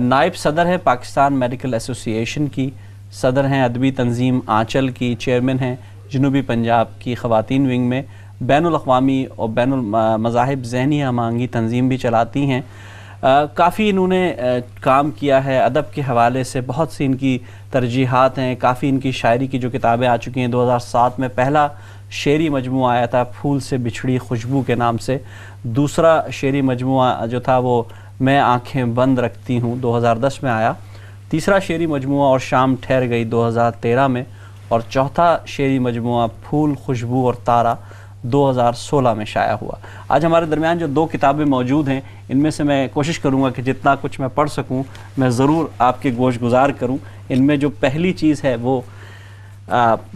[SPEAKER 3] نائب صدر ہے پاکستان میڈیکل ایسوسی ایشن کی، صدر ہیں ادبی تنظیم آنچل کی، چیئرمین ہیں جنوبی پنجاب کی خواتین ونگ میں، بین الاقوامی اور بین المذاہب ذہنی ہم آہنگی تنظیم بھی چلاتی ہیں۔ کافی انہوں نے کام کیا ہے ادب کے حوالے سے، بہت سی ان کی ترجیحات ہیں، کافی ان کی شاعری کی جو کتابیں آ چکی ہیں۔ 2007 میں پہلا شعری مجموعہ آیا تھا پھول سے بچھڑی خوشبو کے نام سے، دوسرا شعری مجموعہ جو تھا وہ میں آنکھیں بند رکھتی ہوں 2010 میں آیا، تیسرا شعری مجموعہ اور شام ٹھہر گئی 2013 میں، اور چوتھا شعری مجموعہ پھول خوشبو اور تارا 2016 میں شائع ہوا۔ آج ہمارے درمیان جو 2 کتابیں موجود ہیں ان میں سے میں کوشش کروں گا کہ جتنا کچھ میں پڑھ سکوں میں ضرور آپ کے گوش گزار کروں۔ ان میں جو پہلی چیز ہے وہ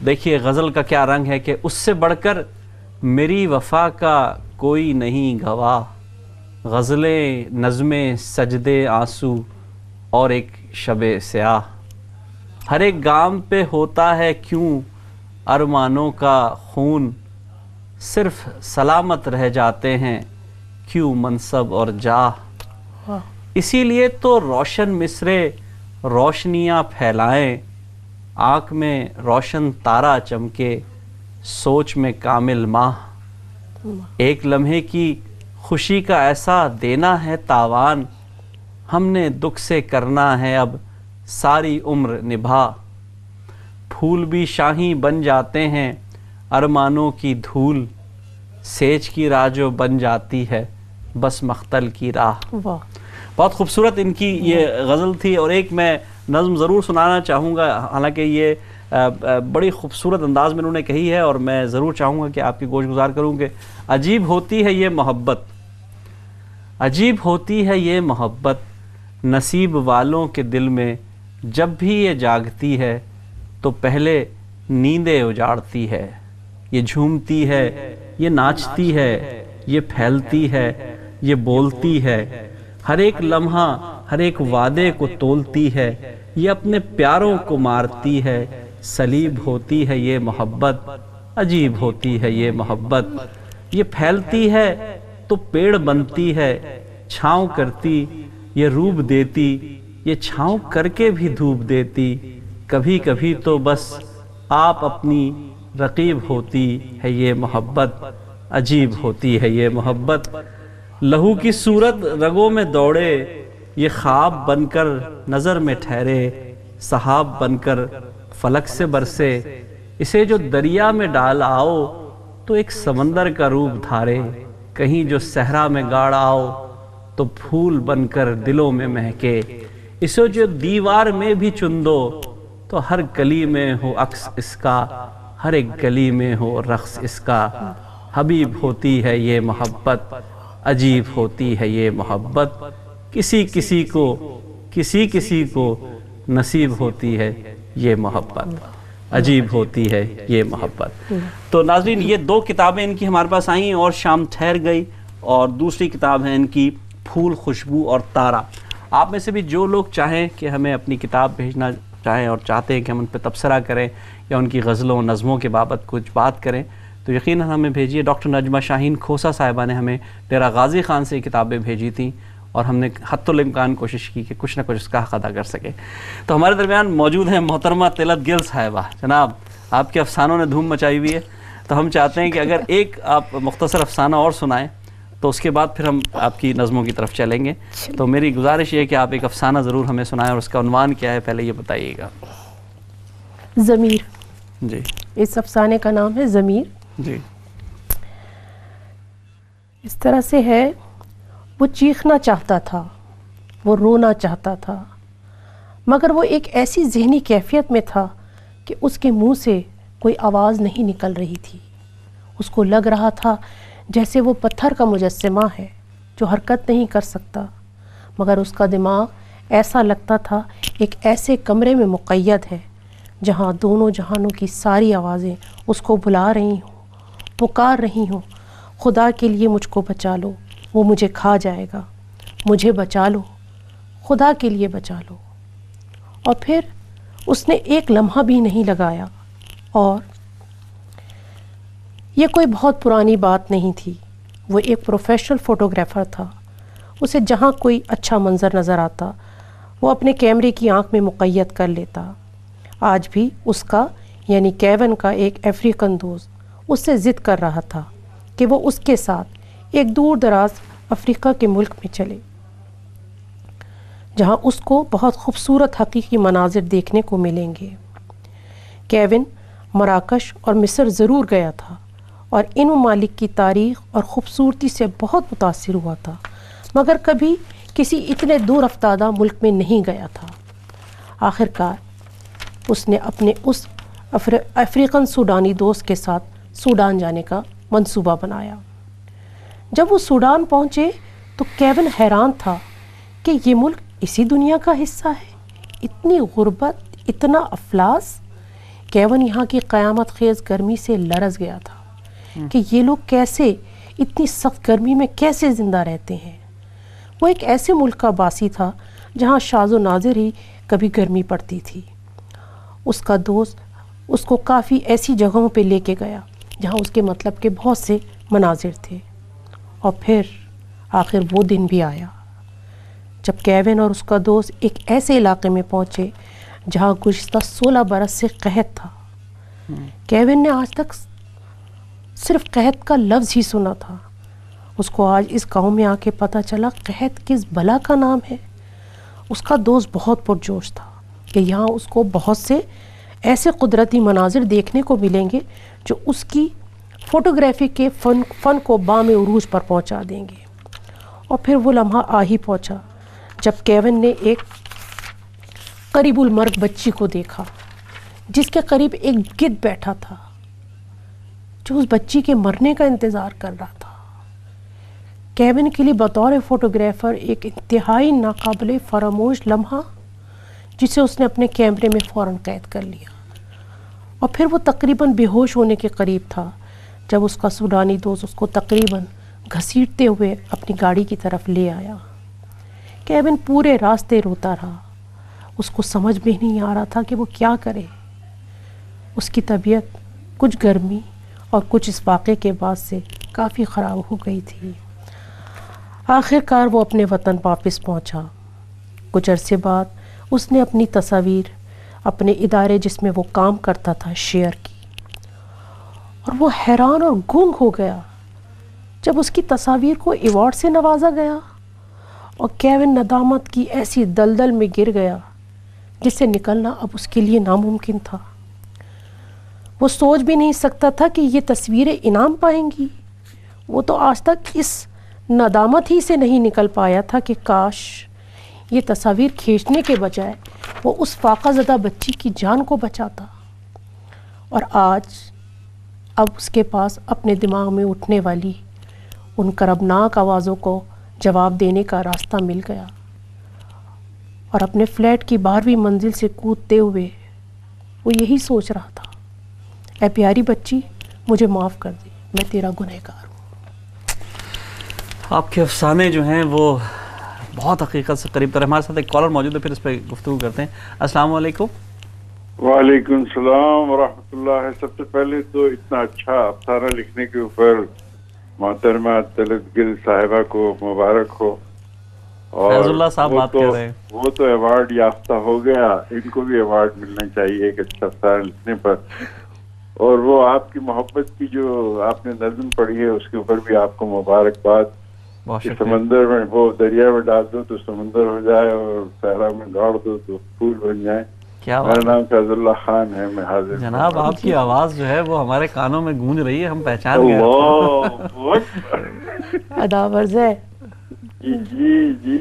[SPEAKER 3] دیکھیے غزل کا کیا رنگ ہے کہ اس سے بڑھ کر میری وفا کا کوئی نہیں گواہ، غزلیں نظمیں سجدے آنسو اور ایک شب سیاہ، ہر ایک گام پہ ہوتا ہے کیوں ارمانوں کا خون، صرف سلامت رہ جاتے ہیں کیوں منصب اور جاہ، اسی لیے تو روشن مصرے روشنیاں پھیلائیں، آنکھ میں روشن تارا چمکے سوچ میں کامل ماہ، ایک لمحے کی خوشی کا ایسا دینا ہے تاوان، ہم نے دکھ سے کرنا ہے اب ساری عمر نبھا، پھول بھی شاہی بن جاتے ہیں ارمانوں کی دھول، سیج کی راہ جو بن جاتی ہے بس مختل کی راہ۔ بہت خوبصورت ان کی یہ غزل تھی، اور ایک میں نظم ضرور سنانا چاہوں گا، حالانکہ یہ بڑی خوبصورت انداز میں انہوں نے کہی ہے، اور میں ضرور چاہوں گا کہ آپ کی گوش گزار کروں کہ عجیب ہوتی ہے یہ محبت، عجیب ہوتی ہے یہ محبت، نصیب والوں کے دل میں جب بھی یہ جاگتی ہے تو پہلے نیندیں اجاڑتی ہے، یہ جھومتی ہے یہ ناچتی ہے یہ پھیلتی ہے یہ بولتی ہے، ہر ایک لمحہ ہر ایک وعدے کو تولتی ہے، یہ اپنے پیاروں کو مارتی ہے، صلیب ہوتی ہے یہ محبت، عجیب ہوتی ہے یہ محبت، یہ پھیلتی ہے تو پیڑ بنتی ہے، چھاؤں کرتی یہ روپ دیتی، یہ چھاؤں کر کے بھی دھوپ دیتی، کبھی کبھی تو بس آپ اپنی رقیب ہوتی ہے یہ محبت، عجیب ہوتی ہے یہ محبت، لہو کی صورت رگوں میں دوڑے، یہ خواب بن کر نظر میں ٹھہرے، سحاب بن کر فلک سے برسے، اسے جو دریا میں ڈال آؤ تو ایک سمندر کا روپ دھارے، کہیں جو صحرا میں گاڑ آؤ تو پھول بن کر دلوں میں مہکے، اسے جو دیوار میں بھی چن دو تو ہر گلی میں ہو عکس اس کا، ہر ایک گلی میں ہو رقص اس کا، حبیب ہوتی ہے یہ محبت، عجیب ہوتی ہے یہ محبت، کسی کسی کو نصیب ہوتی ہے یہ محبت، عجیب ہوتی ہے یہ محبت۔ تو ناظرین یہ 2 کتابیں ان کی ہمارے پاس آئیں اور شام ٹھہر گئی، اور دوسری کتاب ہے ان کی پھول خوشبو اور تارا۔ آپ میں سے بھی جو لوگ چاہیں کہ ہمیں اپنی کتاب بھیجنا چاہیں اور چاہتے ہیں کہ ہم ان پہ تبصرہ کریں یا ان کی غزلوں نظموں کے بابت کچھ بات کریں تو یقیناً ہمیں بھیجیے۔ ڈاکٹر نجمہ شاہین کھوسا صاحبہ نے ہمیں ڈیرہ غازی خان سے کتابیں بھیجی تھیں، اور ہم نے حتی الامکان کوشش کی کہ کچھ نہ کچھ اس کا حق ادا کر سکے۔ تو ہمارے درمیان موجود ہیں محترمہ طلعت گل صاحبہ۔ جناب آپ کے افسانوں نے دھوم مچائی ہوئی ہے، تو ہم چاہتے ہیں کہ اگر ایک آپ مختصر افسانہ اور سنائیں تو اس کے بعد پھر ہم آپ کی نظموں کی طرف چلیں گے۔ تو میری گزارش یہ ہے کہ آپ ایک افسانہ ضرور ہمیں سنائیں، اور اس کا عنوان کیا ہے پہلے یہ بتائیے گا۔
[SPEAKER 2] ضمیر،
[SPEAKER 3] جی
[SPEAKER 2] اس افسانے کا نام ہے ضمیر۔
[SPEAKER 3] جی
[SPEAKER 2] اس طرح سے ہے، وہ چیخنا چاہتا تھا، وہ رونا چاہتا تھا، مگر وہ ایک ایسی ذہنی کیفیت میں تھا کہ اس کے منہ سے کوئی آواز نہیں نکل رہی تھی۔ اس کو لگ رہا تھا جیسے وہ پتھر کا مجسمہ ہے جو حرکت نہیں کر سکتا، مگر اس کا دماغ ایسا لگتا تھا ایک ایسے کمرے میں مقید ہے جہاں دونوں جہانوں کی ساری آوازیں اس کو بلا رہی ہوں، پکار رہی ہوں، خدا کے لیے مجھ کو بچا لو، وہ مجھے کھا جائے گا، مجھے بچا لو، خدا کے لیے بچا لو۔ اور پھر اس نے ایک لمحہ بھی نہیں لگایا، اور یہ کوئی بہت پرانی بات نہیں تھی، وہ ایک پروفیشنل فوٹوگرافر تھا۔ اسے جہاں کوئی اچھا منظر نظر آتا وہ اپنے کیمرے کی آنکھ میں مقید کر لیتا۔ آج بھی اس کا یعنی کیون کا ایک افریقن دوست اس سے ضد کر رہا تھا کہ وہ اس کے ساتھ ایک دور دراز افریقہ کے ملک میں چلے، جہاں اس کو بہت خوبصورت حقیقی مناظر دیکھنے کو ملیں گے۔ کیون مراکش اور مصر ضرور گیا تھا اور ان ممالک کی تاریخ اور خوبصورتی سے بہت متاثر ہوا تھا، مگر کبھی کسی اتنے دور افتادہ ملک میں نہیں گیا تھا۔ آخر کار اس نے اپنے اس अफ्रीकन सूडानी दोस्त के साथ सूडान जाने का मंसूबा बनाया। जब वो सूडान पहुँचे तो केविन हैरान था कि ये मुल्क इसी दुनिया का हिस्सा है। इतनी गुर्बत, इतना अफलास। केविन यहाँ की क़यामत खेज़ गर्मी से लरज़ गया था कि ये लोग कैसे इतनी सख्त गर्मी में कैसे ज़िंदा रहते हैं। वो एक ऐसे मुल्क का बासी था जहाँ शाज़ो नाज़िर ही कभी गर्मी पड़ती थी। उसका दोस्त उसको काफ़ी ऐसी जगहों पे लेके गया जहाँ उसके मतलब के बहुत से मनाजिर थे। और फिर आखिर वो दिन भी आया जब केविन और उसका दोस्त एक ऐसे इलाके में पहुँचे जहाँ गुज़िश्ता 16 बरस से कहत था। केविन ने आज तक सिर्फ कहत का लफ्ज़ ही सुना था। उसको आज इस गांव में आके पता चला कहत किस बला का नाम है। उसका दोस्त बहुत पुरजोश था कि यहाँ उसको बहुत से ऐसे कुदरती मनाजिर देखने को मिलेंगे जो उसकी फ़ोटोग्राफी के फ़न को बामे उरूज पर पहुँचा देंगे। और फिर वो लम्हा आ ही पहुँचा जब केविन ने एक करीबुल मर्ग बच्ची को देखा जिसके करीब एक गिद्ध बैठा था जो उस बच्ची के मरने का इंतज़ार कर रहा था। केविन के लिए बतौर फ़ोटोग्राफ़र एक इंतहाई नाकाबिले फरामोश लम्हा जिसे उसने अपने कैमरे में फ़ौरन कैद कर लिया। और फिर वो तकरीबन बेहोश होने के करीब था जब उसका सूडानी दोस्त उसको तकरीबन घसीटते हुए अपनी गाड़ी की तरफ ले आया। केविन पूरे रास्ते रोता रहा। उसको समझ में नहीं आ रहा था कि वो क्या करे। उसकी तबीयत कुछ गर्मी और कुछ इस वाक़े के बाद से काफ़ी ख़राब हो गई थी। आखिरकार वो अपने वतन वापस पहुंचा। कुछ अरसे बाद उसने अपनी तस्वीर अपने इदारे जिसमें वो काम करता था शेयर की और वो हैरान और गुंग हो गया जब उसकी तस्वीर को अवार्ड से नवाजा गया। और केविन नदामत की ऐसी दलदल में गिर गया जिससे निकलना अब उसके लिए नामुमकिन था। वो सोच भी नहीं सकता था कि ये तस्वीरें इनाम पाएंगी। वो तो आज तक इस नदामत ही से नहीं निकल पाया था कि काश ये तस्वीर खींचने के बजाय वो उस फाक़ाज़दा बच्ची की जान को बचाता। और आज अब उसके पास अपने दिमाग में उठने वाली उन करबनाक आवाज़ों को जवाब देने का रास्ता मिल गया। और अपने फ्लैट की 12वीं मंजिल से कूदते हुए वो यही सोच रहा था, ऐ प्यारी बच्ची मुझे माफ़ कर दे, मैं तेरा गुनहगार हूँ।
[SPEAKER 3] आपके अफसाने जो हैं वो बहुत हकीकत से करीब तर। हमारे साथ एक कॉलर मौजूद है, फिर इस पर गुफ्तगू करते हैं। अस्सलाम वालेकुम।
[SPEAKER 7] वालेकुम सलाम व रहमतुल्लाह। सबसे पहले तो इतना अच्छा अफसाना लिखने के ऊपर मोहतरमा तलत गिल साहिबा को मुबारक हो। और
[SPEAKER 3] फैजुल्लाह साहब बात कर रहे हैं।
[SPEAKER 7] वो तो अवार्ड याफ्ता हो गया, इनको भी अवार्ड मिलना चाहिए एक अच्छा अफसाना लिखने पर। और वो आपकी मोहब्बत की जो आपने नज़्म पढ़ी है उसके ऊपर भी आपको मुबारकबाद। समंदर में वो दरिया में डाल दो तो समंदर हो जाए और सहरा में गाड़ दो तो फूल बन जाए।
[SPEAKER 3] क्या
[SPEAKER 7] मेरा नाम फैजुल्लाह खान है, मैं हाजिर।
[SPEAKER 3] जनाब आपकी आवाज़ जो है वो हमारे कानों में गूंज रही है, हम पहचान गए।
[SPEAKER 2] अदाब अर्ज़ है।
[SPEAKER 7] जी जी,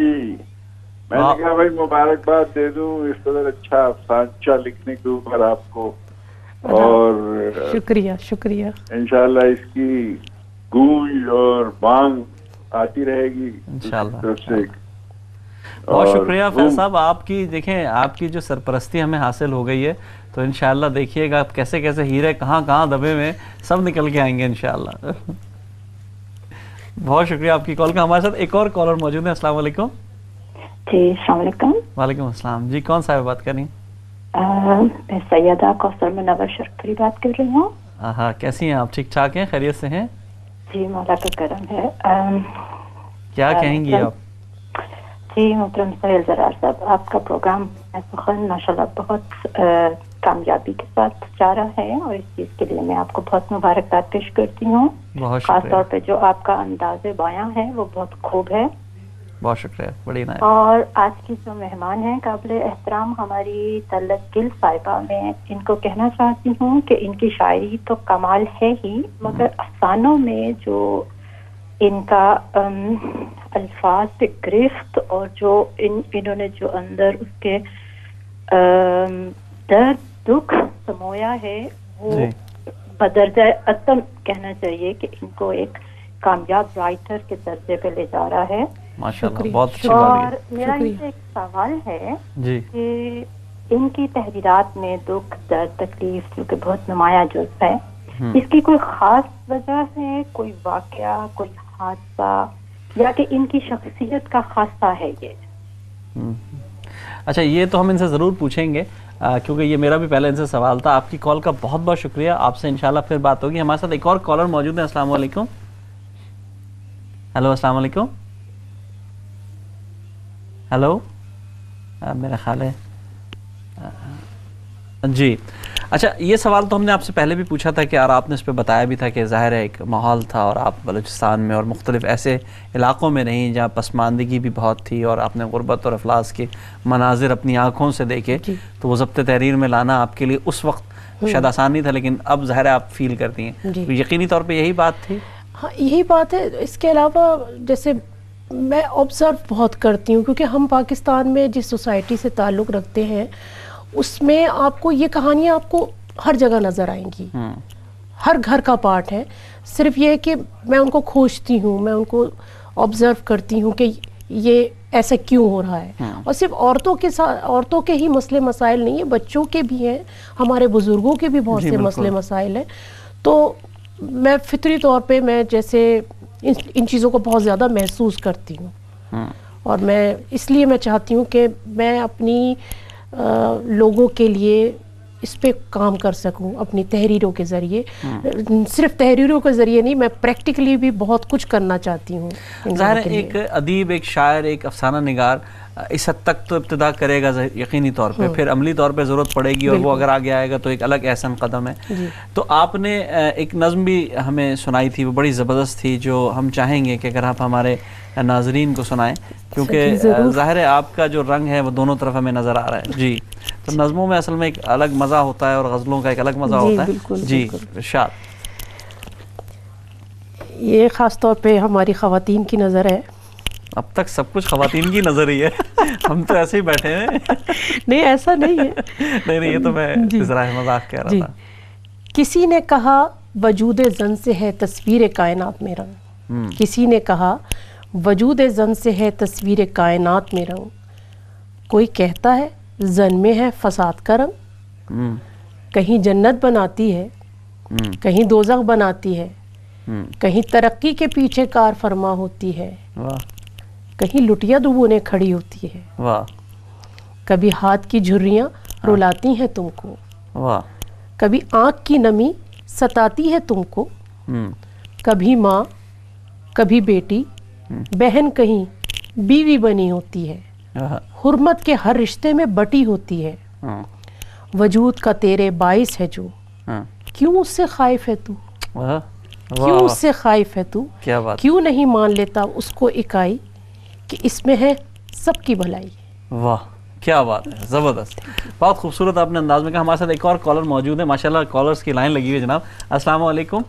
[SPEAKER 7] मैंने कहा भाई मुबारकबाद दे दूं इस तरह अच्छा अफसाना लिखने के ऊपर आपको। और
[SPEAKER 2] शुक्रिया शुक्रिया।
[SPEAKER 7] इंशाल्लाह इसकी गूंज और मांग आती रहेगी
[SPEAKER 3] इंशाल्लाह।
[SPEAKER 7] और
[SPEAKER 3] बहुत शुक्रिया फैज साहब। आपकी देखें, आपकी जो सरपरस्ती हमें हासिल हो गई है तो इंशाल्लाह देखिएगा आप कैसे कैसे हीरे कहाँ कहाँ दबे में सब निकल के आएंगे इंशाल्लाह। बहुत शुक्रिया आपकी कॉल का। हमारे साथ एक और कॉलर मौजूद है। अस्सलाम वालेकुम।
[SPEAKER 8] जी अस्सलाम वालेकुम।
[SPEAKER 3] वालेकुम अस्सलाम। जी कौन सा बात कर रही हैं?
[SPEAKER 8] मैं सैयदा कौसर मुनव्वर शरफरी बात कर रही हूँ।
[SPEAKER 3] हाँ, कैसी हैं आप? ठीक ठाक हैं, खैरियत से हैं?
[SPEAKER 8] जी मौला का करम है।
[SPEAKER 3] क्या कहेंगी आप?
[SPEAKER 8] जी मोहतरम सहेल ज़रार साहब, आपका प्रोग्राम माशाल्लाह बहुत कामयाबी के साथ जा रहा है और इस चीज़ के लिए मैं आपको बहुत मुबारकबाद पेश करती हूँ। खास तौर पे जो आपका अंदाज़े बयां है वो बहुत खूब है।
[SPEAKER 3] बहुत शुक्रिया, बड़ी नाइस।
[SPEAKER 8] और आज की जो मेहमान हैं काबिल एहतराम हमारी तलत गिल साहिबा, मैं इनको कहना चाहती हूँ कि इनकी शायरी तो कमाल है ही, मगर अफसानों में जो इनका अल्फाज पे गिरफ्त और जो इन्होंने जो अंदर उसके दर्द दुख समोया है वो बदरजा अतम कहना चाहिए कि इनको एक कामयाब राइटर के दर्जे पे ले जा रहा है।
[SPEAKER 3] माशाल्लाह, बहुत अच्छी
[SPEAKER 8] और
[SPEAKER 3] बात है।
[SPEAKER 8] मेरा इनसे एक सवाल है
[SPEAKER 3] जी
[SPEAKER 8] कि इनकी तहरीरात में दुख, दर्द, तकलीफ जो कि बहुत नुमाया जुज़ है, इसकी कोई खास वजह है, कोई वाकया, कोई हादसा, या कि इनकी शख्सियत का खासा है ये?
[SPEAKER 3] अच्छा, ये तो हम इनसे ज़रूर पूछेंगे क्योंकि ये मेरा भी पहले इनसे सवाल था। आपकी कॉल का बहुत बहुत शुक्रिया, आपसे इंशाल्लाह फिर बात होगी। हमारे साथ एक और कॉलर मौजूद है। अस्सलाम वालेकुम। हेलो, अस्सलाम वालेकुम। हेलो, मेरा ख्याल है जी। अच्छा, ये सवाल तो हमने आपसे पहले भी पूछा था कि और आपने इस पर बताया भी था कि ज़ाहिर है एक माहौल था और आप बलूचिस्तान में और मुख्तलिफ ऐसे इलाक़ों में रहीं जहाँ पसमानदगी भी बहुत थी और आपने गुर्बत और अफलास के मनाजिर अपनी आँखों से देखे, तो वो ज़ब्त तहरीर में लाना आपके लिए उस वक्त शायद आसान नहीं था, लेकिन अब ज़ाहिर है आप फील करती हैं, तो यकीनी तौर पर यही बात थी।
[SPEAKER 2] हाँ, यही बात है। इसके अलावा जैसे मैं ऑब्ज़र्व बहुत करती हूँ, क्योंकि हम पाकिस्तान में जिस सोसाइटी से ताल्लुक़ रखते हैं उसमें आपको ये कहानियाँ आपको हर जगह नज़र आएंगी, हर घर का पार्ट है। सिर्फ ये है कि मैं उनको खोजती हूँ, मैं उनको ऑब्ज़र्व करती हूँ कि ये ऐसा क्यों हो रहा है। और सिर्फ औरतों के साथ, औरतों के ही मसले मसाइल नहीं है, बच्चों के भी हैं, हमारे बुज़ुर्गों के भी बहुत से मसले मसाइल हैं। तो मैं फितरी तौर पे मैं जैसे इन चीज़ों को बहुत ज़्यादा महसूस करती हूँ, और मैं इसलिए मैं चाहती हूँ कि मैं अपनी लोगों के लिए इस पे काम कर सकूं अपनी तहरीरों के ज़रिए। सिर्फ तहरीरों के ज़रिए नहीं, मैं प्रैक्टिकली भी बहुत कुछ करना चाहती हूँ।
[SPEAKER 3] ज़ाहिर है एक अदीब, एक शायर, एक अफसाना निगार इस हद तक तो इब्तिदा करेगा यकीनी तौर पे, फिर अमली तौर पे ज़रूरत पड़ेगी और वो अगर आगे आएगा तो एक अलग एहसन कदम है। तो आपने एक नज़्म भी हमें सुनाई थी, वो बड़ी ज़बरदस्त थी, जो हम चाहेंगे कि अगर आप हमारे नाजरीन को सुनाएं, क्योंकि ज़ाहिर है आपका जो रंग है वो दोनों तरफ हमें नज़र आ रहा है। जी, तो नज़्मों में असल में एक अलग मज़ा होता है और गज़लों का एक अलग मज़ा होता है। जी इरशाद।
[SPEAKER 2] ये ख़ास तौर पे हमारी ख़वातीन की नज़र है।
[SPEAKER 3] अब तक सब कुछ ख़वातीन की नज़र ही है, हम तो ऐसे ही बैठे हैं।
[SPEAKER 2] नहीं, ऐसा नहीं है।
[SPEAKER 3] नहीं, ये तो मैं ज़रा मज़ाक कह रहा था।
[SPEAKER 2] किसी ने कहा वजूद ज़न से है तस्वीर कायनात में रंग, किसी ने कहा वजूद ज़न से है तस्वीर कायनात में रंग, कोई कहता है ज़न में है फसाद का रंग, कहीं जन्नत बनाती है, कहीं दोज़ख बनाती है, कहीं तरक्की के पीछे कार फरमा होती है, कहीं लुटिया दुबोने खड़ी होती है, कभी हाथ की झुर्रियाँ रुलाती हैं तुमको, कभी आँख की नमी सताती है तुमको, कभी माँ कभी बेटी बहन कहीं बीवी बनी होती है, हुर्मत के हर रिश्ते में बटी होती है, वजूद का तेरे बाइस है जो, क्यों उससे खाइफ है तू, क्यों उससे खाइफ है तू, क्यों नहीं मान लेता उसको इकाई कि इसमें है सबकी भलाई।
[SPEAKER 3] वाह, क्या बात है, ज़बरदस्त, बहुत खूबसूरत आपने अंदाज में कहा। हमारे साथ एक और कॉलर मौजूद है, माशाल्लाह कॉलर्स की लाइन लगी हुई है जनाब। अस्सलाम वालेकुम।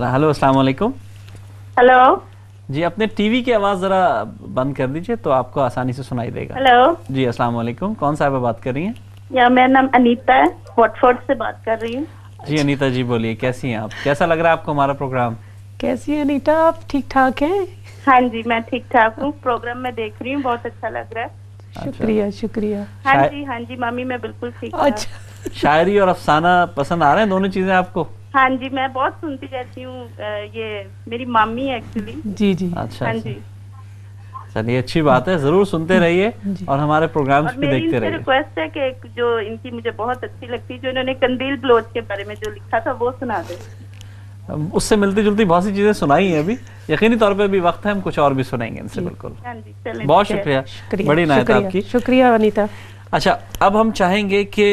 [SPEAKER 3] हेलो, अस्सलाम वालेकुम।
[SPEAKER 5] हेलो
[SPEAKER 3] जी, अपने टीवी की आवाज़ ज़रा बंद कर दीजिए तो आपको आसानी से सुनाई देगा।
[SPEAKER 5] हेलो
[SPEAKER 3] जी, अस्सलाम वालेकुम। कौन साहब बात कर रही हैं?
[SPEAKER 5] या मेरा नाम अनीता है, वॉटफोर्ड से बात कर रही हूँ।
[SPEAKER 3] जी अनीता जी, बोलिए, कैसी हैं आप? कैसा लग रहा है आपको हमारा प्रोग्राम?
[SPEAKER 2] कैसी है अनीता, आप ठीक ठाक हैं?
[SPEAKER 5] हाँ जी, मैं ठीक ठाक हूँ, प्रोग्राम में देख रही हूँ, बहुत अच्छा लग रहा है।
[SPEAKER 2] शुक्रिया शुक्रिया।
[SPEAKER 5] हाँ जी मामी, मैं बिल्कुल ठीक हूँ।
[SPEAKER 2] अच्छा,
[SPEAKER 3] शायरी और अफसाना पसंद आ रहे हैं दोनों चीजें आपको?
[SPEAKER 5] हाँ जी, मैं बहुत सुनती रहती हूँ, ये मेरी मामी है एक्चुअली।
[SPEAKER 2] जी जी।
[SPEAKER 3] अच्छा,
[SPEAKER 5] हाँ जी,
[SPEAKER 3] चलिए अच्छी बात है, जरूर सुनते रहिए और हमारे प्रोग्राम्स भी देखते रहिए।
[SPEAKER 5] रिक्वेस्ट है कि जो इनकी मुझे बहुत अच्छी लगती है, जो इन्होंने कंदील बलोच के बारे में जो लिखा था वो सुना दे।
[SPEAKER 3] उससे मिलती जुलती बहुत सी चीजें सुनाई हैं, अभी यकीनी तौर पे भी वक्त है, हम कुछ और भी सुनाएंगे इनसे। बिल्कुल, बहुत शुक्रिया, बड़ी नायत आपकी।
[SPEAKER 2] शुक्रिया अनीता।
[SPEAKER 3] अच्छा, अब हम चाहेंगे कि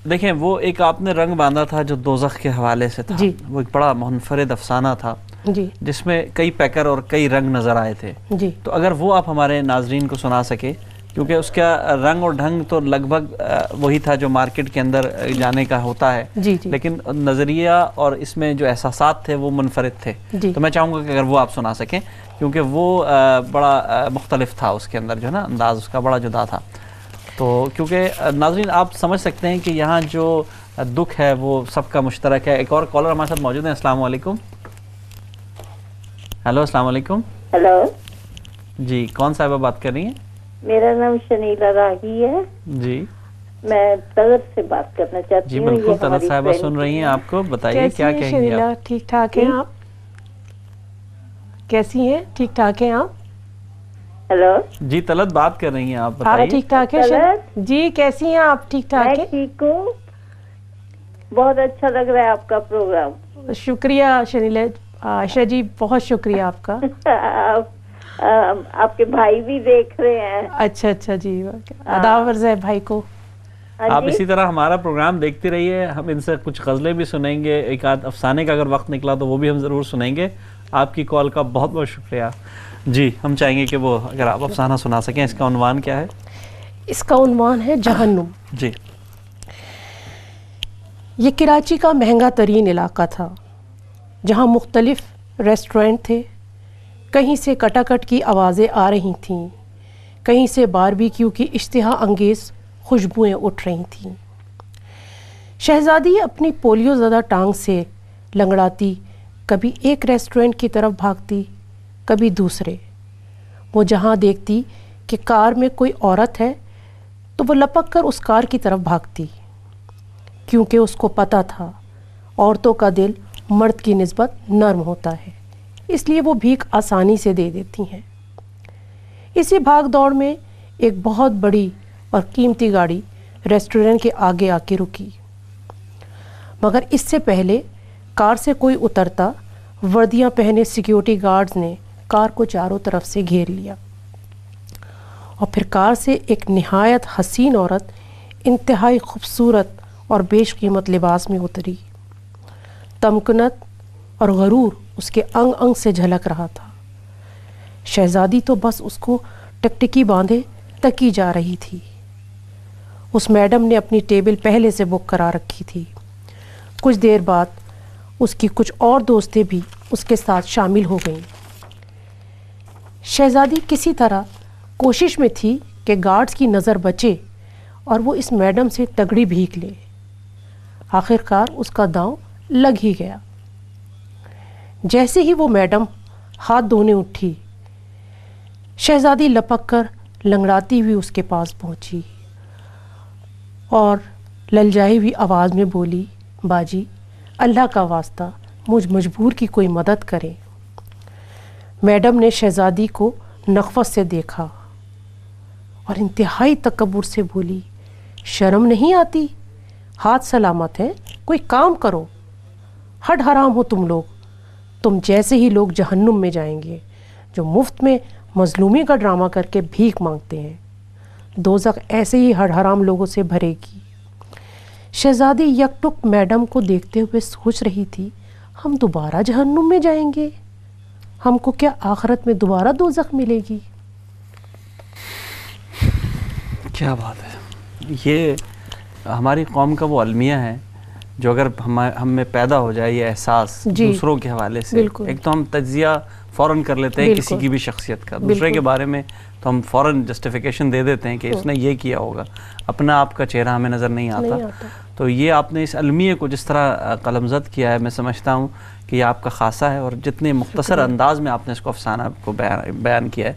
[SPEAKER 3] देखें, वो एक आपने रंग बांधा था जो दोज़ख के हवाले से था, वो एक बड़ा मुनफरिद अफसाना था
[SPEAKER 2] जी,
[SPEAKER 3] जिसमें कई पैकर और कई रंग नजर आए थे
[SPEAKER 2] जी।
[SPEAKER 3] तो अगर वो आप हमारे नाजरीन को सुना सके, क्योंकि उसका रंग और ढंग तो लगभग वही था जो मार्केट के अंदर जाने का होता है,
[SPEAKER 2] जी, जी।
[SPEAKER 3] लेकिन नज़रिया और इसमें जो एहसासात थे वो मुनफरिद थे। तो मैं चाहूँगा कि अगर वो आप सुना सकें, क्योंकि वो बड़ा मुख्तलिफ था, उसके अंदर जो है ना अंदाज उसका बड़ा जुदा था। تو کیونکہ ناظرین آپ سمجھ سکتے ہیں کہ یہاں جو دکھ ہے وہ سب کا مشترک ہے. ایک اور کالر ہمارے ساتھ موجود ہیں. السلام علیکم. ہیلو السلام علیکم.
[SPEAKER 9] ہیلو
[SPEAKER 3] جی کون صاحبہ بات کر رہی ہیں؟
[SPEAKER 9] میرا نام شنیلا راہی ہے.
[SPEAKER 3] جی
[SPEAKER 9] میں طلعت سے بات کرنا چاہتی
[SPEAKER 3] جی
[SPEAKER 9] ہوں.
[SPEAKER 3] بالکل طلعت صاحبہ سن رہی ہیں آپ کو. بتائیے کیا کہیں گے
[SPEAKER 2] شنیلا؟
[SPEAKER 3] آپ؟
[SPEAKER 2] ٹھیک ٹھاک ہیں آپ؟ کیسی ہیں؟ ٹھیک ٹھاک ہیں آپ؟
[SPEAKER 9] ہیلو
[SPEAKER 3] جی طلعت بات کر رہی ہیں آپ،
[SPEAKER 2] ہاں
[SPEAKER 3] بتائیے.
[SPEAKER 2] ٹھیک ٹھاک ہے. جی کیسی ہیں آپ؟ ٹھیک ٹھاک
[SPEAKER 9] میں
[SPEAKER 2] ہے.
[SPEAKER 9] ٹھیک ہوں. بہت اچھا لگ رہا ہے آپ کا پروگرام.
[SPEAKER 2] شکریہ شنیلا. عائشہ جی بہت شکریہ آپ کا.
[SPEAKER 9] آپ کے بھائی بھی دیکھ رہے ہیں.
[SPEAKER 2] اچھا اچھا جی آداب عرض ہے بھائی کو.
[SPEAKER 3] آپ اسی طرح ہمارا پروگرام دیکھتے رہیے. ہم ان سے کچھ غزلیں بھی سنیں گے، ایک آدھ افسانے کا اگر وقت نکلا تو وہ بھی ہم ضرور سنیں گے. آپ کی کال کا بہت بہت شکریہ. جی ہم چاہیں گے کہ وہ اگر آپ افسانہ سنا سکیں. اس کا عنوان کیا ہے؟
[SPEAKER 2] اس کا عنوان ہے جہنم.
[SPEAKER 3] جی.
[SPEAKER 2] یہ کراچی کا مہنگا ترین علاقہ تھا جہاں مختلف ریسٹورنٹ تھے. کہیں سے کٹا کٹ کی آوازیں آ رہی تھیں، کہیں سے باربیکیو کی اشتہا انگیز خوشبوئیں اٹھ رہی تھیں. شہزادی اپنی پولیو زدہ ٹانگ سے لنگڑاتی کبھی ایک ریسٹورنٹ کی طرف بھاگتی کبھی دوسرے. وہ جہاں دیکھتی کہ کار میں کوئی عورت ہے تو وہ لپک کر اس کار کی طرف بھاگتی، کیونکہ اس کو پتہ تھا عورتوں کا دل مرد کی نسبت نرم ہوتا ہے، اس لیے وہ بھیک آسانی سے دے دیتی ہیں. اسی بھاگ دوڑ میں ایک بہت بڑی اور قیمتی گاڑی ریسٹورنٹ کے آگے آ کے رکی، مگر اس سے پہلے کار سے کوئی اترتا وردیاں پہنے سیکیورٹی گارڈز نے کار کو چاروں طرف سے گھیر لیا، اور پھر کار سے ایک نہایت حسین عورت انتہائی خوبصورت اور بیش قیمت لباس میں اتری. تمکنت اور غرور اس کے انگ انگ سے جھلک رہا تھا. شہزادی تو بس اس کو ٹکٹکی باندھے تکی جا رہی تھی. اس میڈم نے اپنی ٹیبل پہلے سے بک کرا رکھی تھی. کچھ دیر بعد اس کی کچھ اور دوستیں بھی اس کے ساتھ شامل ہو گئیں. شہزادی کسی طرح کوشش میں تھی کہ گارڈز کی نظر بچے اور وہ اس میڈم سے تگڑی بھیک لے. آخر کار اس کا داؤں لگ ہی گیا. جیسے ہی وہ میڈم ہاتھ دھونے اٹھی، شہزادی لپک کر لنگڑاتی ہوئی اس کے پاس پہنچی اور للجائی ہوئی آواز میں بولی، باجی اللہ کا واسطہ مجھ مجبور کی کوئی مدد کرے. میڈم نے شہزادی کو نخوت سے دیکھا اور انتہائی تکبر سے بولی، شرم نہیں آتی؟ ہاتھ سلامت ہے، کوئی کام کرو. ہڈ حرام ہو تم لوگ. تم جیسے ہی لوگ جہنم میں جائیں گے جو مفت میں مظلومی کا ڈرامہ کر کے بھیک مانگتے ہیں. دوزخ ایسے ہی ہڈ حرام لوگوں سے بھرے گی. شہزادی یک ٹک میڈم کو دیکھتے ہوئے سوچ رہی تھی، ہم دوبارہ جہنم میں جائیں گے؟ ہم کو کیا آخرت میں دوبارہ دوزخ ملے گی؟
[SPEAKER 3] کیا بات ہے. یہ ہماری قوم کا وہ المیہ ہے جو اگر ہم میں پیدا ہو جائے یہ احساس دوسروں کے حوالے سے، ایک تو ہم تجزیہ فوراً کر لیتے ہیں کسی کی بھی شخصیت کا، دوسرے کے بارے میں تو ہم فوراً جسٹیفیکیشن دے دیتے ہیں کہ اس نے یہ کیا ہوگا، اپنا آپ کا چہرہ ہمیں نظر نہیں آتا. تو یہ آپ نے اس المیہ کو جس طرح قلم زد کیا ہے، میں سمجھتا ہوں کہ یہ آپ کا خاصہ ہے، اور جتنے مختصر انداز میں آپ نے اس کو افسانہ کو بیان کیا ہے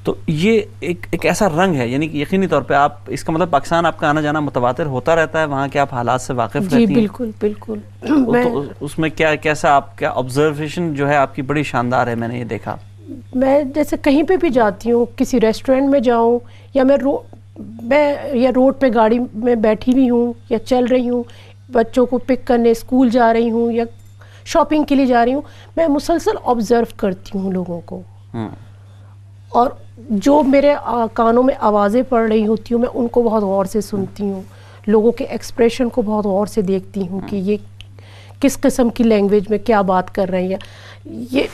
[SPEAKER 3] تو یہ ایک ایسا رنگ ہے، یعنی کہ یقینی طور پہ آپ اس کا مطلب پاکستان آپ کا آنا جانا متواتر ہوتا رہتا ہے، وہاں کے آپ حالات سے واقف رہتی ہیں؟
[SPEAKER 2] جی بالکل بالکل.
[SPEAKER 3] تو اس میں کیسا آپ کیا آبزرویشن جو ہے آپ کی بڑی شاندار ہے، میں نے یہ دیکھا.
[SPEAKER 2] میں جیسے کہیں پہ بھی جاتی ہوں، کسی ریسٹورنٹ میں جاؤں یا میں یا روڈ پہ گاڑی میں بیٹھی ہوئی ہوں یا چل رہی ہوں، بچوں کو پک کرنے اسکول جا رہی ہوں یا شاپنگ کے لیے جا رہی ہوں، میں مسلسل آبزرو کرتی ہوں لوگوں کو، اور جو میرے کانوں میں آوازیں پڑ رہی ہوتی ہوں میں ان کو بہت غور سے سنتی ہوں، لوگوں کے ایکسپریشن کو بہت غور سے دیکھتی ہوں کہ یہ किस किस्म की लैंग्वेज में क्या बात कर रहे हैं, ये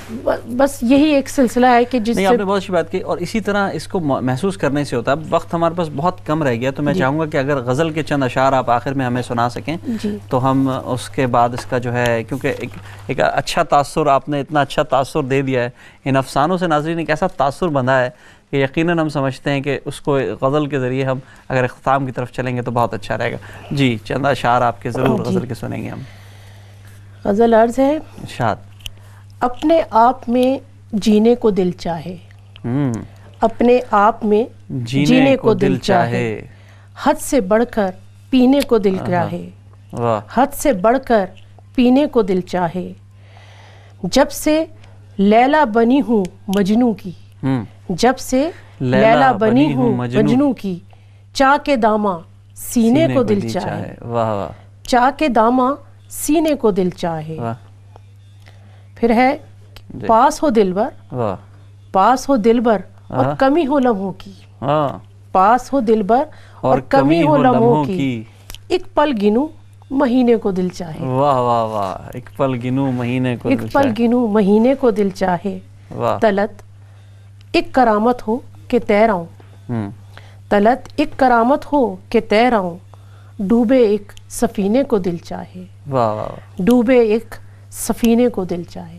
[SPEAKER 2] बस यही एक सिलसिला है कि जिससे
[SPEAKER 3] नहीं, आपने बहुत अच्छी बात की। और इसी तरह इसको महसूस करने से होता है। अब वक्त हमारे पास बहुत कम रह गया, तो मैं चाहूँगा कि अगर गज़ल के चंद अशार आप आखिर में हमें सुना सकें तो हम उसके बाद इसका जो है, क्योंकि एक अच्छा तासुर, आपने इतना अच्छा तासुर दे दिया है इन अफसानों से, नाज़रीन एक ऐसा तासुर बंधा है कि यकीनन हम समझते हैं कि उसको गज़ल के ज़रिए हम अगर इख्तिताम की तरफ चलेंगे तो बहुत अच्छा रहेगा। जी, चंद अशार आपके ज़रूर गज़ल के सुनेंगे हम।
[SPEAKER 2] गज़ल अर्ज़ है,
[SPEAKER 3] इरशाद।
[SPEAKER 2] अपने आप में जीने को दिल चाहे, अपने आप में जीने को दिल चाहे, हद से बढ़कर पीने को दिल चाहे, हद से बढ़कर पीने को दिल चाहे, जब से लैला बनी हूँ मजनू की, जब से लैला बनी हूँ मजनू की, चाह के दामा सीने को दिल चाहे,
[SPEAKER 3] वाह वाह,
[SPEAKER 2] चाह के दामा सीने को दिल चाहे। फिर है, पास हो दिलबर, पास हो दिलबर और कमी हो लम्हों की, पास हो दिलबर और कमी हो लम्हों की, एक पल गिनूं महीने को दिल चाहे,
[SPEAKER 3] वाह वाह वाह, एक पल गिनूं महीने को,
[SPEAKER 2] एक पल गिनूं महीने को दिल चाहे, तलत एक करामत हो कि तैराऊं, तलत एक करामत हो कि तैराऊं, डूबे एक सफीने को दिल चाहे,
[SPEAKER 3] वाह वाह,
[SPEAKER 2] डूबे एक सफीने को दिल चाहे।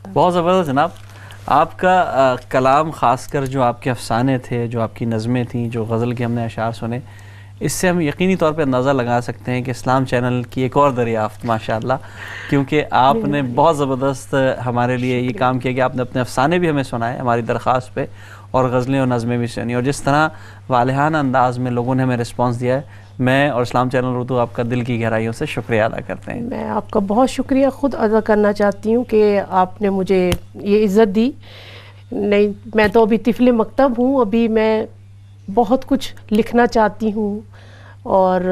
[SPEAKER 3] बहुत ज़बरदस्त जनाब। आपका कलाम, ख़ासकर जो आपके अफसाने थे, जो आपकी नज़में थी, जो गज़ल के हमने अशार सुने, इससे हम यकीनी तौर पे अंदाज़ा लगा सकते हैं कि इस्लाम चैनल की एक और दरियाफ़्त माशाअल्लाह, क्योंकि आपने बहुत ज़बरदस्त हमारे लिए ये काम किया कि आपने अपने अफसाने भी हमें सुनाए हमारी दरख्वास्त पे, और गज़लें और नज़में भी सुनी, और जिस तरह वालिहाना अंदाज़ में लोगों ने हमें रिस्पॉन्स दिया है, मैं और इस्लाम चैनल उर्दू आपका दिल की गहराइयों से शुक्रिया अदा करते हैं।
[SPEAKER 2] मैं आपका बहुत शुक्रिया खुद अदा करना चाहती हूँ कि आपने मुझे ये इज़्ज़त दी। नहीं, मैं तो अभी तिफ़्ल मकतब हूँ, अभी मैं बहुत कुछ लिखना चाहती हूँ और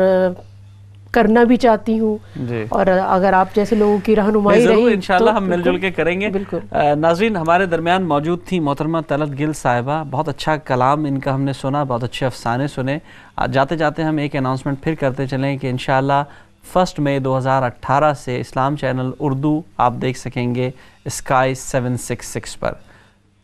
[SPEAKER 2] करना भी चाहती हूँ, और अगर आप जैसे लोगों की रहनुमाई रही
[SPEAKER 3] इंशाल्लाह हम मिलजुल के करेंगे। नाज़रीन, हमारे दरमियान मौजूद थी मोहतरमा तलत गिल साहिबा। बहुत अच्छा कलाम इनका हमने सुना, बहुत अच्छे अफसाने सुने। जाते जाते हम एक अनाउंसमेंट फिर करते चलें कि इंशाल्लाह 1 मई 2018 से इस्लाम चैनल उर्दू आप देख सकेंगे स्काई 766 पर।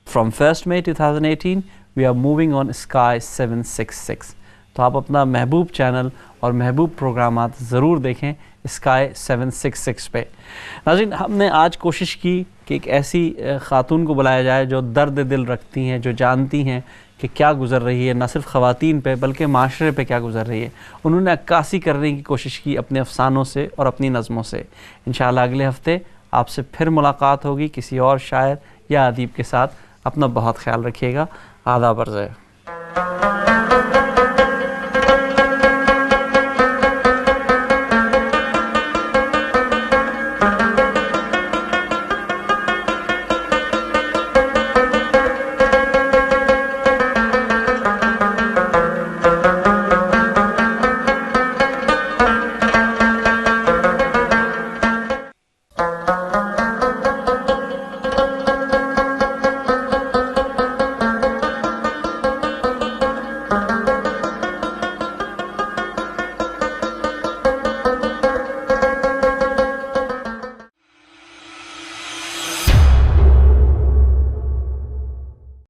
[SPEAKER 3] फ्रॉम 1 मई 2018 we are moving on sky 766। तो आप अपना महबूब चैनल और महबूब प्रोग्रामात ज़रूर देखें स्काई 766 पे। नाज़रीन, हमने आज कोशिश की कि एक ऐसी ख़ातून को बुलाया जाए जो दर्द दिल रखती हैं, जो जानती हैं कि क्या गुज़र रही है, न सिर्फ ख़वातीन पे बल्कि माशरे पे क्या गुज़र रही है। उन्होंने अक्कासी करने की कोशिश की अपने अफसानों से और अपनी नज़मों से। इंशाअल्लाह अगले हफ़्ते आपसे फिर मुलाकात होगी किसी और शायर या अदीब के साथ। अपना बहुत ख्याल रखिएगा। आदाब अर्ज़ है।